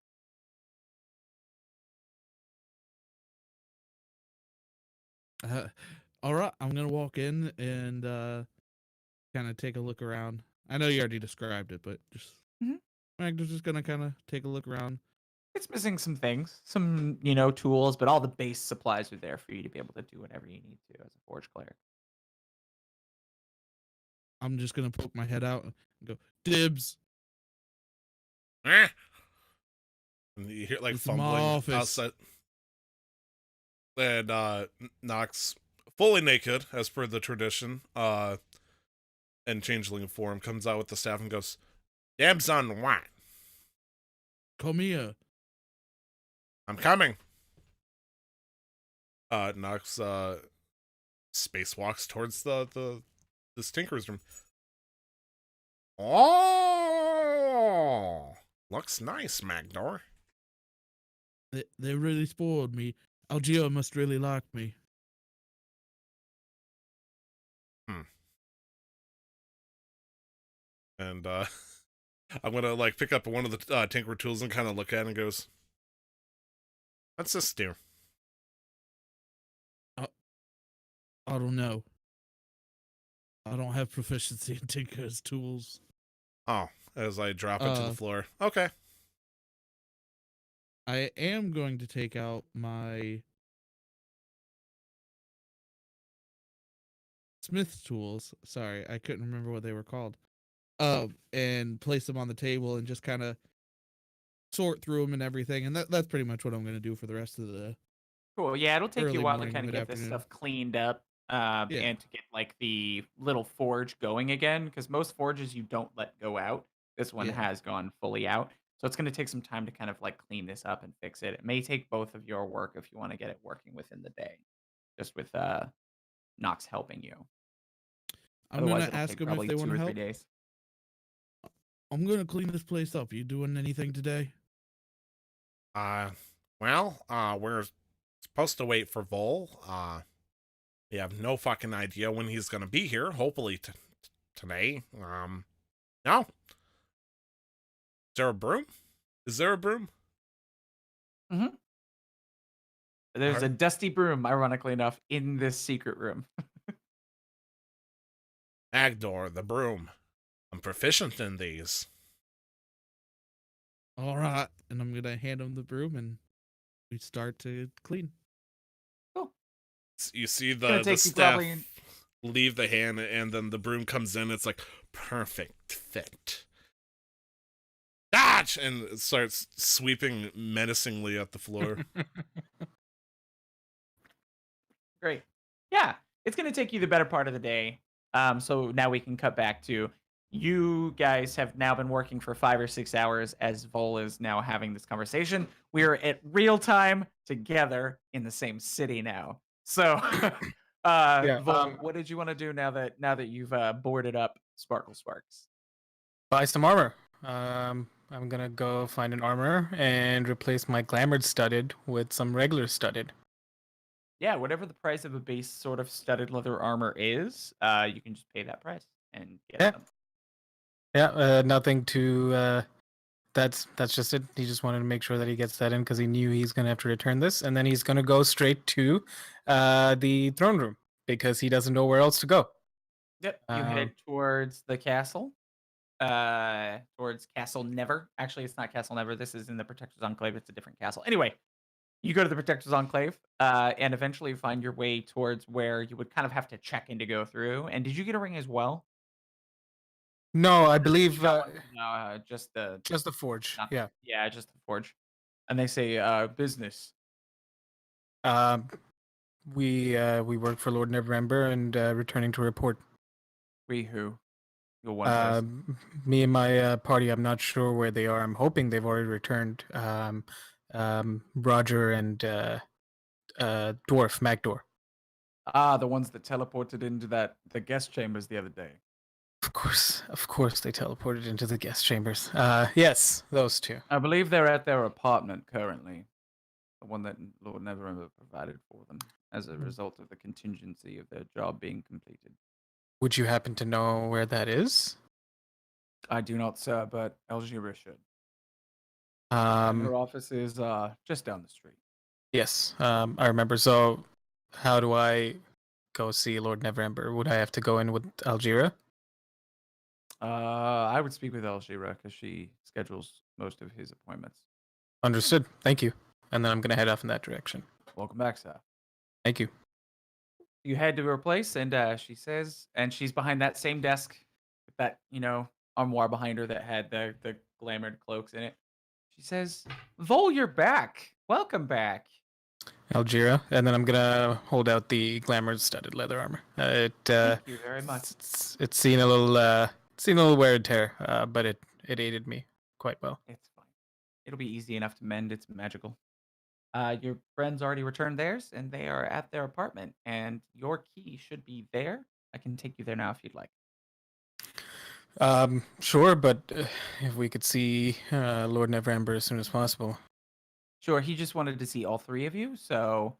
All right, I'm gonna walk in and kind of take a look around. I know you already described it, but just Mhm. Magda's just gonna kind of take a look around, It's missing some things, some tools, but all the base supplies are there for you to be able to do whatever you need to as a forge cleric. I'm just gonna poke my head out and go, dibs. Eh. And you hear like This is my fumbling office. outside. And Nox, fully naked as per the tradition, and changeling form, comes out with the staff and goes, "Dibs on what? Come here. I'm coming." Nox spacewalks towards this tinker's room. Oh, looks nice, Magdor. They really spoiled me. Algeo must really like me. And I'm gonna like pick up one of the tinker tools and kind of look at it and goes, "What's this do?" I don't know. I don't have proficiency in Tinker's tools. Oh, as I drop it to the floor. Okay. I am going to take out my Smith's tools. Sorry, I couldn't remember what they were called. And place them on the table and just kind of sort through them and everything. And that's pretty much what I'm going to do for the rest of the. Cool. Yeah, it'll take Early you a while to morning, kind of get this mid-afternoon. stuff cleaned up, Yeah. and to get like the little forge going again. Because most forges you don't let go out. This one Yeah. has gone fully out, so it's going to take some time to kind of like clean this up and fix it. It may take both of your work if you want to get it working within the day, just with Nox helping you. I'm Otherwise, going to it'll ask take them if probably they 2 want to or 3 help. days. I'm going to clean this place up. You doing anything today? Well, we're supposed to wait for Vol. We have no fucking idea when he's gonna be here. Hopefully today. No. Is there a broom? Is there a broom? Mm-hmm. There's a dusty broom, ironically enough, in this secret room. Magdor, the broom. I'm proficient in these. All right. And I'm going to hand him the broom and we start to clean. Cool. You see gonna the take you staff probably leave the hand, and then the broom comes in. It's like, perfect fit. Dodge! And it starts sweeping menacingly at the floor. Great. Yeah, it's gonna take you the better part of the day. So now we can cut back to you guys have now been working for 5 or 6 hours as Vol is now having this conversation. We are at real time together in the same city now. So, Vol, what did you want to do now that you've boarded up Sparkle Sparks? Buy some armor. I'm gonna go find an armor and replace my glamored studded with some regular studded. Yeah, whatever the price of a base sort of studded leather armor is, you can just pay that price and get them. Yeah, nothing to. That's just it. He just wanted to make sure that he gets that in because he knew he's gonna have to return this, and then he's gonna go straight to the throne room because he doesn't know where else to go. Yep, you headed towards the castle. Towards Castle Never. Actually, it's not Castle Never. This is in the Protector's Enclave. It's a different castle. Anyway, you go to the Protector's Enclave, and eventually find your way towards where you would kind of have to check in to go through. And did you get a ring as well? No, I believe No, just the forge. not- Yeah. yeah, just the forge. And they say business. We work for Lord Neverember and returning to report. We who? You'll one place. Me and my party. I'm not sure where they are. I'm hoping they've already returned. Roger and Dwarf Magdor. Ah, the ones that teleported into the guest chambers the other day. Of course, they teleported into the guest chambers. Yes, those two. I believe they're at their apartment currently. The one that Lord Neverember provided for them as a result of the contingency of their job being completed. Would you happen to know where that is? I do not, sir, but Elgira should. Her office is just down the street. Yes, I remember. So, how do I go see Lord Neverember? Would I have to go in with Algira? I would speak with Elgira because she schedules most of his appointments. Understood. Thank you. And then I'm gonna head off in that direction. Welcome back, sir. Thank you. You head to her place, and she says, and she's behind that same desk with that, armoire behind her that had the glamored cloaks in it. She says, "Vol, you're back. Welcome back." Algira, and then I'm gonna hold out the glamour studded leather armor. Thank you very much. It's seen a little wear and tear, but it aided me quite well. It's fine. It'll be easy enough to mend. It's magical. Your friends already returned theirs, and they are at their apartment. And your key should be there. I can take you there now if you'd like. Sure, but if we could see Lord Neverember as soon as possible. Sure. He just wanted to see all three of you, so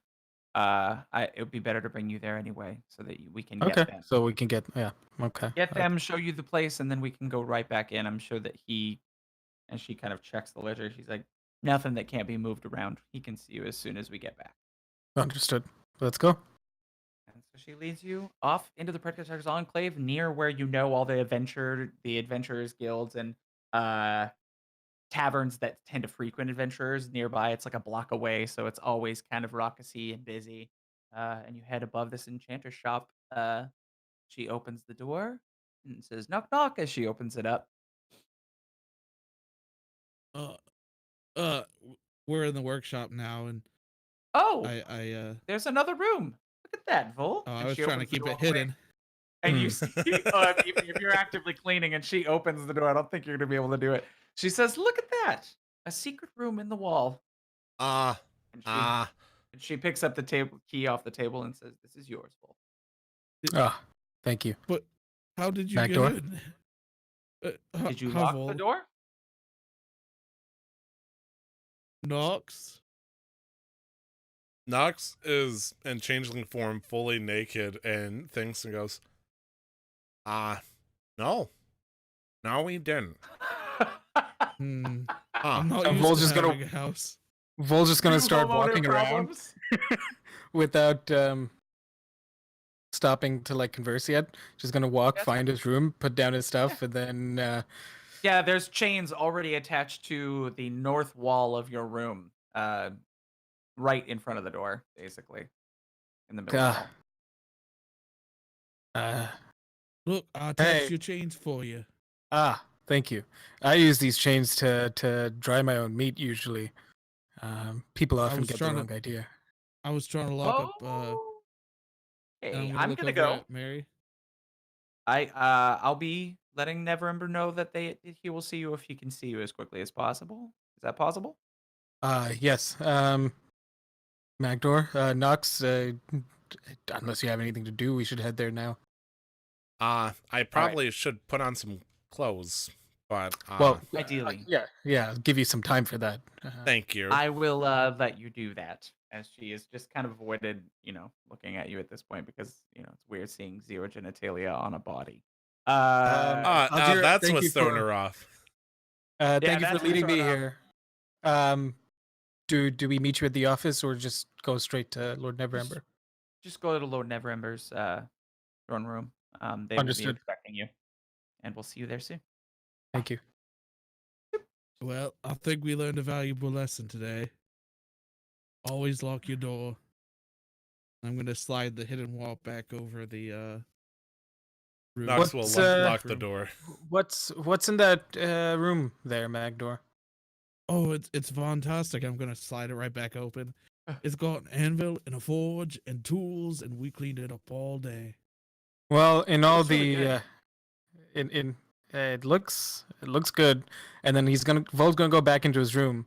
it would be better to bring you there anyway, so that we can Okay, get them. so we can get okay. Get them, show you the place, and then we can go right back in. I'm sure that and she kind of checks the ledger. She's like, nothing that can't be moved around. He can see you as soon as we get back. Understood. Let's go. And so she leads you off into the Predecessor's Enclave, near where all the adventurers guilds and taverns that tend to frequent adventurers nearby. It's like a block away, so it's always kind of raucousy and busy. And you head above this enchanter shop. She opens the door and says, "Knock, knock," as she opens it up. Uh, we're in the workshop now, and Oh, I there's another room. Look at that, Vol. I And was she trying to opens the keep door it quick. hidden. And you see, if you're actively cleaning and she opens the door, I don't think you're going to be able to do it. She says, "Look at that. A secret room in the wall." And she picks up the key off the table and says, "This is yours, Vol." Thank you. But how did you Back get door? in? Did you lock the door? Nox? Nox is in changeling form, fully naked, and thinks and goes, no. No, we didn't. I'm Ah, not So used Vol's to just gonna- having a house. Vol's just gonna Two start homeowner walking around problems. without stopping to like converse yet. Just gonna walk, Yes. find his room, put down his stuff, and then Yeah, there's chains already attached to the north wall of your room, right in front of the door, basically, in the middle. Of the hall. Look, I attached Hey. your chains for you. Thank you. I use these chains to dry my own meat usually. People often was get the trying to- wrong idea. I was trying to lock up. Oh, And hey, I'm I'm look gonna over go. at Mary. I'll be letting Neverember know that he will see you if he can see you as quickly as possible. Is that possible? Yes. Magdor, Nox, unless you have anything to do, we should head there now. I probably should put on some clothes, but Well, Ideally. yeah, give you some time for that. thank you. I will let you do that, as she is just kind of avoided, looking at you at this point because it's weird seeing zero genitalia on a body. Algira, That's thank what's you throwing for- her off. Thank you that's for what's leading me throwing here. Do we meet you at the office or just go straight to Lord Neverember? Just go to Lord Neverember's throne room. They will Understood. be expecting you, and we'll see you there soon. Thank you. Well, I think we learned a valuable lesson today. Always lock your door. I'm gonna slide the hidden wall back over the room. Nox will What's, lock the room. door. What's in that room there, Magdor? Oh, it's fantastic. I'm gonna slide it right back open. It's got an anvil and a forge and tools, and we cleaned it up all day. Well, in all looks really the good. it looks good, and then Vol's gonna go back into his room,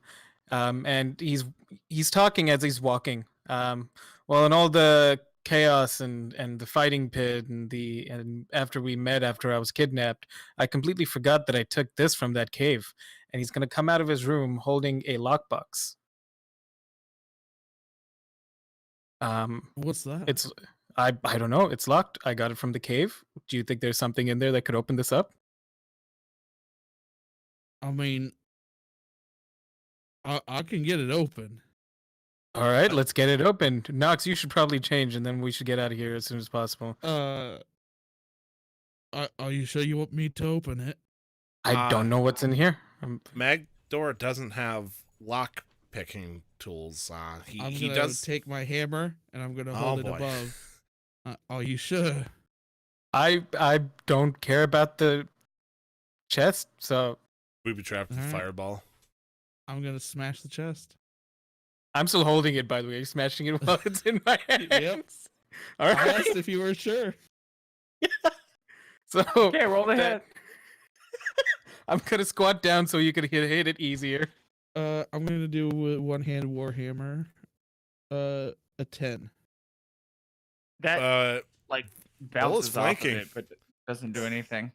and he's talking as he's walking. Well, in all the chaos and the fighting pit and after we met after I was kidnapped, I completely forgot that I took this from that cave, and he's gonna come out of his room holding a lockbox. What's that? It's I don't know. It's locked. I got it from the cave. Do you think there's something in there that could open this up? I mean, I can get it open. All right, let's get it open. Nox, you should probably change, and then we should get out of here as soon as possible. Are you sure you want me to open it? I don't know what's in here. Magdor doesn't have lock picking tools. I'm He gonna does. take my hammer and I'm gonna Oh hold it boy. above. Oh, you should. I don't care about the chest, so We'd be trapped with Alright. fireball. I'm gonna smash the chest. I'm still holding it. By the way, You're smashing it while it's in my hands. Yep. All I right. asked if you were sure. So Okay, roll the hit. I'm gonna squat down so you can hit it easier. I'm gonna do one hand warhammer. A 10. That Bull bounces is off of flanking. it, but doesn't do anything.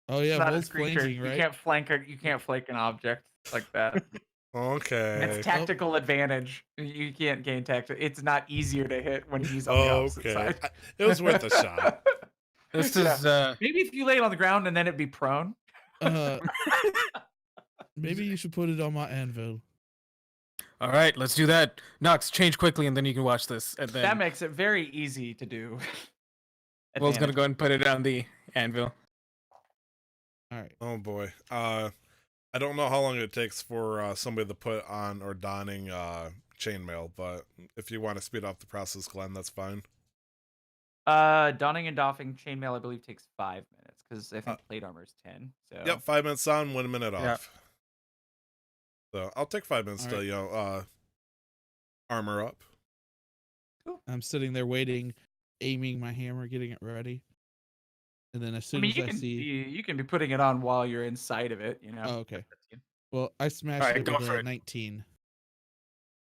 Oh It's yeah, not a Bull's creature. flanking, You right? can't flank an object like that. Okay. It's tactical advantage. You can't gain tactical. It's not easier to hit when he's on the opposite Okay. side. It was worth a shot. This Yeah. is Maybe if you lay it on the ground and then it'd be prone. Maybe you should put it on my anvil. all right. Let's do that. Nox, change quickly, and then you can watch this. And then That makes it very easy to do. Will's gonna Advantage. go and put it on the anvil. All right. Oh boy. I don't know how long it takes for somebody to put on or donning chainmail, but if you want to speed up the process, Glenn, that's fine. Donning and doffing chainmail, I believe, takes 5 minutes because I think plate armor is 10. So Yep, 5 minutes on, 1 minute Yeah. off. So I'll take 5 minutes All to right. Armor up. I'm sitting there waiting, aiming my hammer, getting it ready. And then as soon as you I can see, you can be putting it on while you're inside of it. You know. oh, okay. That's you. Well, I smashed Alright, it go with for a it. 19.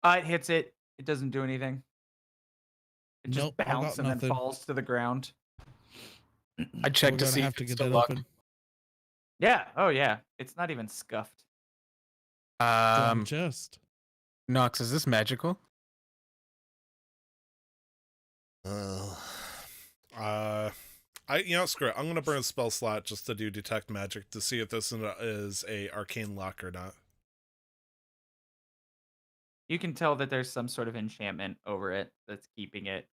It hits it. It doesn't do anything. It just Nope, I got bounces and then nothing. falls to the ground. I checked to We're see gonna if have to it's get still that locked. open. Yeah. Oh yeah. It's not even scuffed. It's on the Um, chest. Nox, is this magical? Screw it. I'm gonna burn a spell slot just to do detect magic to see if this is a arcane lock or not. You can tell that there's some sort of enchantment over it that's keeping it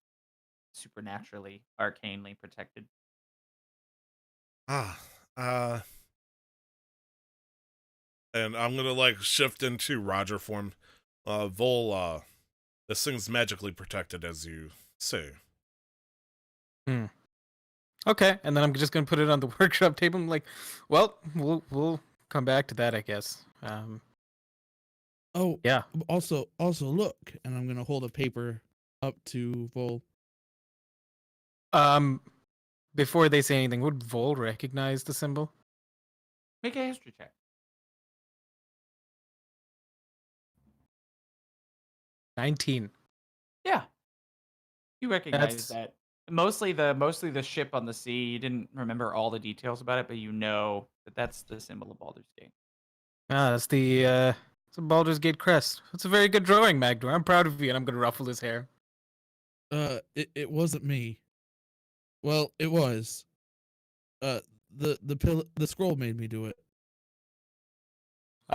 supernaturally, arcanely protected. And I'm gonna shift into Roger form. Vol, this thing's magically protected, as you say. Okay, and then I'm just gonna put it on the workshop table. I'm like, well, we'll come back to that, I guess. Oh, Yeah. also look, and I'm gonna hold a paper up to Vol. Before they say anything, would Vol recognize the symbol? Make a history check. 19. Yeah. You recognize That's- that. Mostly the ship on the sea. You didn't remember all the details about it, but you know that that's the symbol of Baldur's Gate. That's it's a Baldur's Gate crest. It's a very good drawing, Magdor. I'm proud of you, and I'm gonna ruffle his hair. It wasn't me. Well, it was. The scroll made me do it.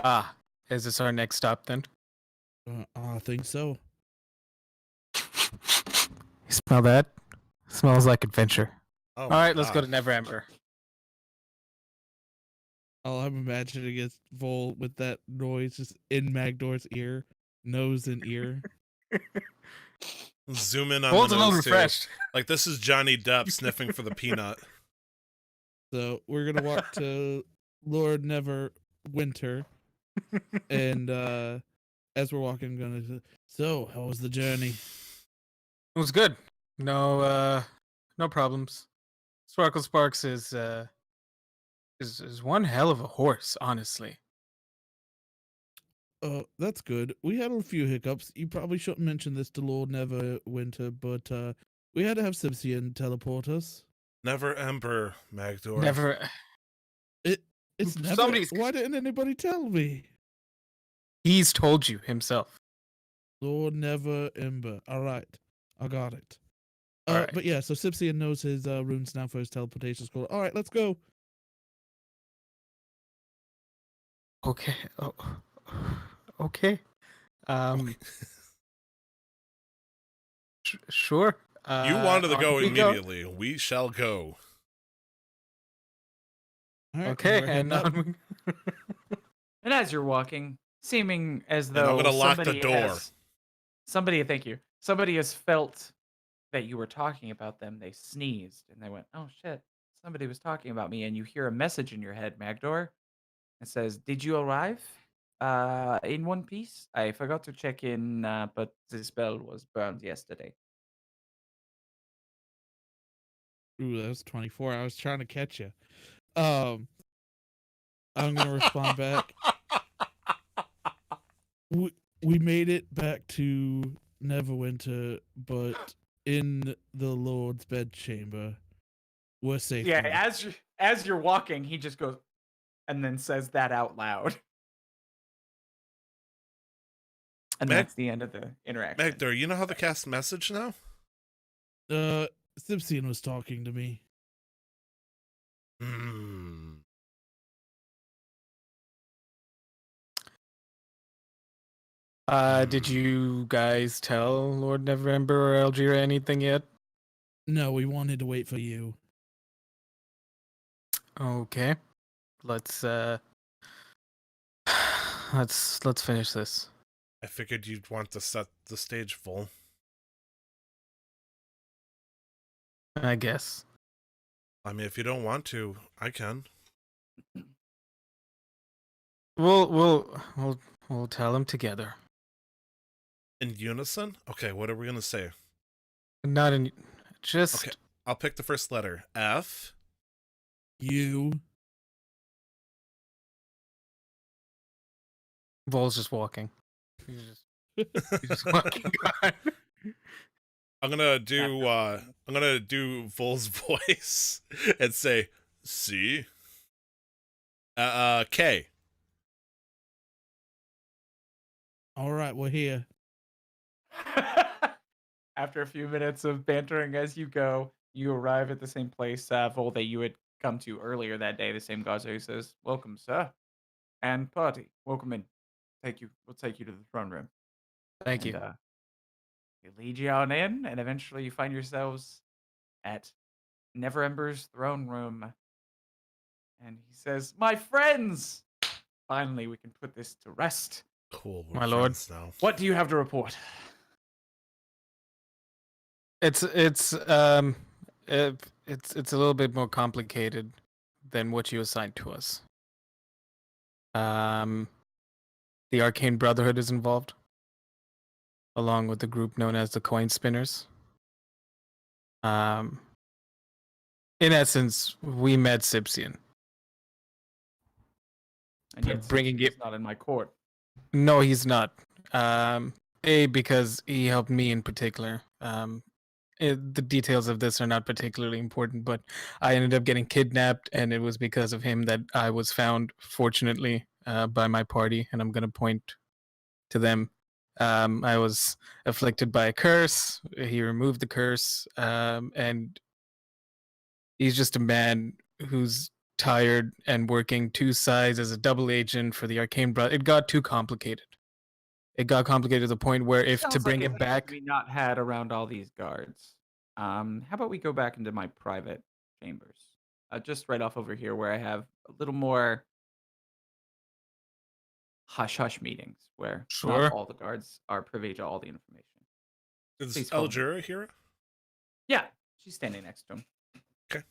Ah, is this our next stop then? I think so. You smell that? Smells like adventure. Oh, All right, let's go to Neverember. All I'm imagining is Vol with that noise just in Magdor's ear, nose and ear. Zoom in on Vol's the a little nose, too. refreshed. Like this is Johnny Depp sniffing for the peanut. So we're gonna walk to Lord Neverwinter, and as we're walking, I'm gonna say, so how was the journey? It was good. No problems. Sparkle Sparks is one hell of a horse, honestly. That's good. We had a few hiccups. You probably shouldn't mention this to Lord Neverwinter, but we had to have Sibsian teleport us. Never Emperor, Magdor. Never. It's never. Somebody's- Why didn't anybody tell me? He's told you himself. Lord Never Ember. All right, I got it. All right. But yeah, so Sibsian knows his runes now for his teleportation scroll. All right, let's go. Okay. Oh, okay. Sure. You wanted to on go we immediately. We shall go. All right, Okay, we're and heading up. on we- And as you're walking, seeming as And I'm though gonna lock the somebody door. has thank you. Somebody has felt that you were talking about them. They sneezed and they went, "Oh shit, somebody was talking about me." And you hear a message in your head, Magdor. It says, "Did you arrive? In one piece? I forgot to check in, but the spell was burned yesterday." Ooh, that was 24. I was trying to catch you. I'm gonna respond back. We made it back to Neverwinter, but in the Lord's bedchamber, we're safe. Yeah, now. as you're walking, he just goes and then says that out loud. And Mag- that's the end of the interaction. Magdor, you know how to cast message now? Sibsian was talking to me. Hmm. Did you guys tell Lord Neverember or Elgira anything yet? No, we wanted to wait for you. Okay. Let's let's finish this. I figured you'd want to set the stage full. I guess. I mean, if you don't want to, I can. We'll tell him together. In unison? Okay, what are we gonna say? Not in just Okay. I'll pick the first letter. F. You. Vol's just walking. He's just walking on. I'm gonna do Vol's voice and say C. K. All right, we're here. After a few minutes of bantering as you go, you arrive at the same place, Vol, that you had come to earlier that day. The same Gazo who says, "Welcome, sir, and party. Welcome in. We'll take you to the throne room." Thank you. They lead you on in, and eventually you find yourselves at Neverember's throne room. And he says, "My friends, finally we can put this to rest. Cool. We're My lord. friends now. What do you have to report?" It's a little bit more complicated than what you assigned to us. The Arcane Brotherhood is involved, along with the group known as the Coin Spinners. In essence, we met Sibsian. And yet, Bringing he's it- not in my court. No, he's not. Because he helped me in particular. The details of this are not particularly important, but I ended up getting kidnapped, and it was because of him that I was found, fortunately, by my party, and I'm going to point to them. I was afflicted by a curse. He removed the curse, and he's just a man who's tired and working two sides as a double agent for the Arcane Brother. It got too complicated. It got complicated to the point where if to Sounds bring like it a back, we not had around all these guards. How about we go back into my private chambers, just right off over here, where I have a little more hush hush meetings, where Sure. not all the guards are privy to all the information. Is Please follow me. Elgira here? Yeah, she's standing next to him. Okay.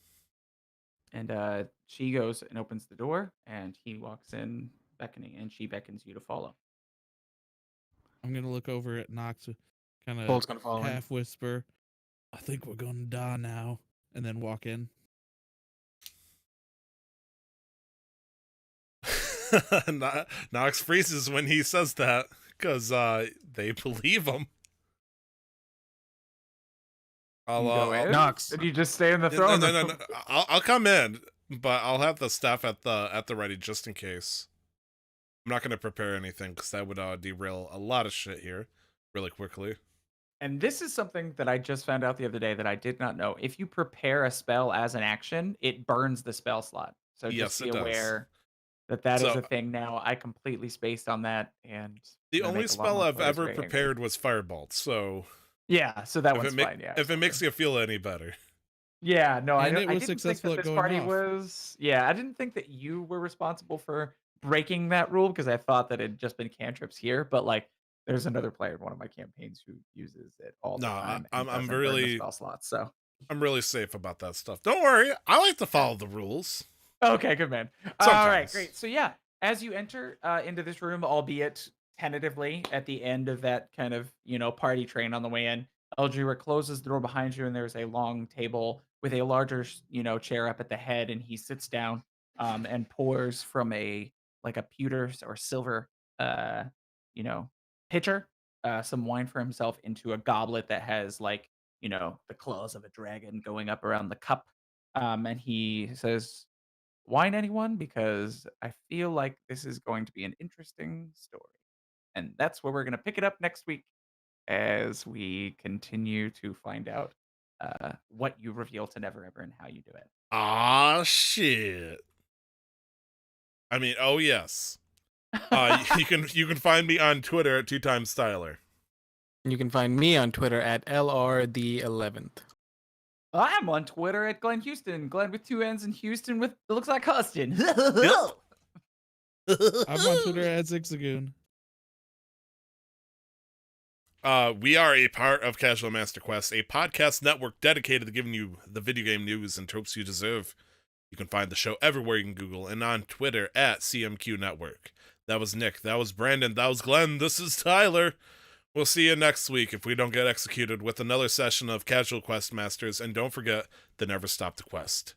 And she goes and opens the door, and he walks in, beckoning, and she beckons you to follow. I'm gonna look over at Nox, kind of Bolt's gonna follow him. half whisper, "I think we're gonna die now," and then walk in. Nox freezes when he says that because they believe him. You go in? Nox. Did you just stay in the No, throne no, no, room? no. I'll come in, but I'll have the staff at the ready just in case. I'm not gonna prepare anything because that would derail a lot of shit here really quickly. And this is something that I just found out the other day that I did not know. If you prepare a spell as an action, it burns the spell slot. So Yes, just be it does. aware that is So- a thing now. I completely spaced on that, and The gonna only make a lot spell more I've players ever very angry. prepared was Firebolt, so Yeah, so that if one's it, fine. Yeah, if it absolutely. makes you feel any better. Yeah, no, I And don't- it I was didn't think successful that at this going party off. was. Yeah, I didn't think that you were responsible for breaking that rule because I thought that it had just been cantrips here, but like there's another player in one of my campaigns who uses it all the No, time I'm and I'm doesn't burn the really spell slots. So I'm really safe about that stuff. Don't worry, I like to follow the rules. okay, good man. All right, Sometimes. great. So yeah, as you enter into this room, albeit tentatively at the end of that kind of party train on the way in, Eldrira closes the door behind you, and there's a long table with a larger chair up at the head, and he sits down and pours from a like a pewter or silver uh you know pitcher some wine for himself into a goblet that has like the claws of a dragon going up around the cup. And he says, wine, anyone? Because I feel like this is going to be an interesting story. And that's where we're going to pick it up next week as we continue to find out what you reveal to Never Ever and how you do it. Ah, shit. I mean, oh yes. You can find me on Twitter at 2timestyler. You can find me on Twitter at LR the11th. I'm on Twitter at Glenn Houston. Glenn with two N's and Houston with it looks like Huston. I'm on Twitter at Zigzagoon. We are a part of Casual Master Quest, a podcast network dedicated to giving you the video game news and tropes you deserve. You can find the show everywhere you can Google and on Twitter at CMQ Network. That was Nick. That was Brandon. That was Glenn. This is Tyler. We'll see you next week if we don't get executed with another session of Casual Quest Masters. And don't forget to never stop the quest.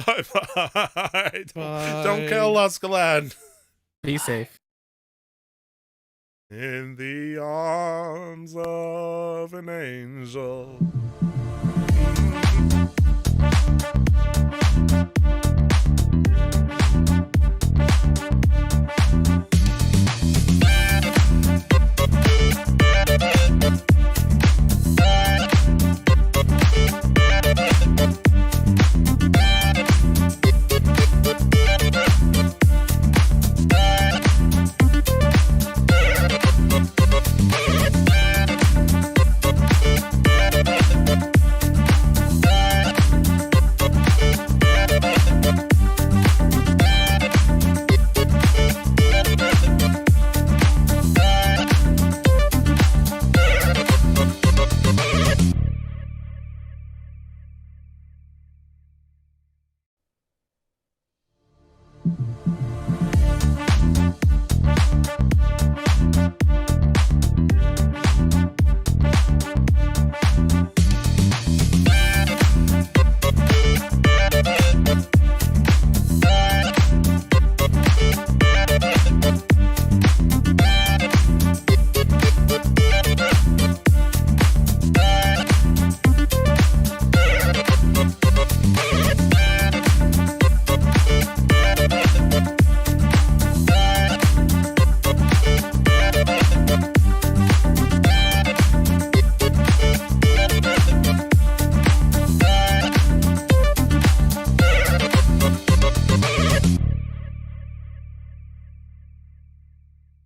Bye-bye. Don't kill us, Glenn. Be safe. In the arms of an angel.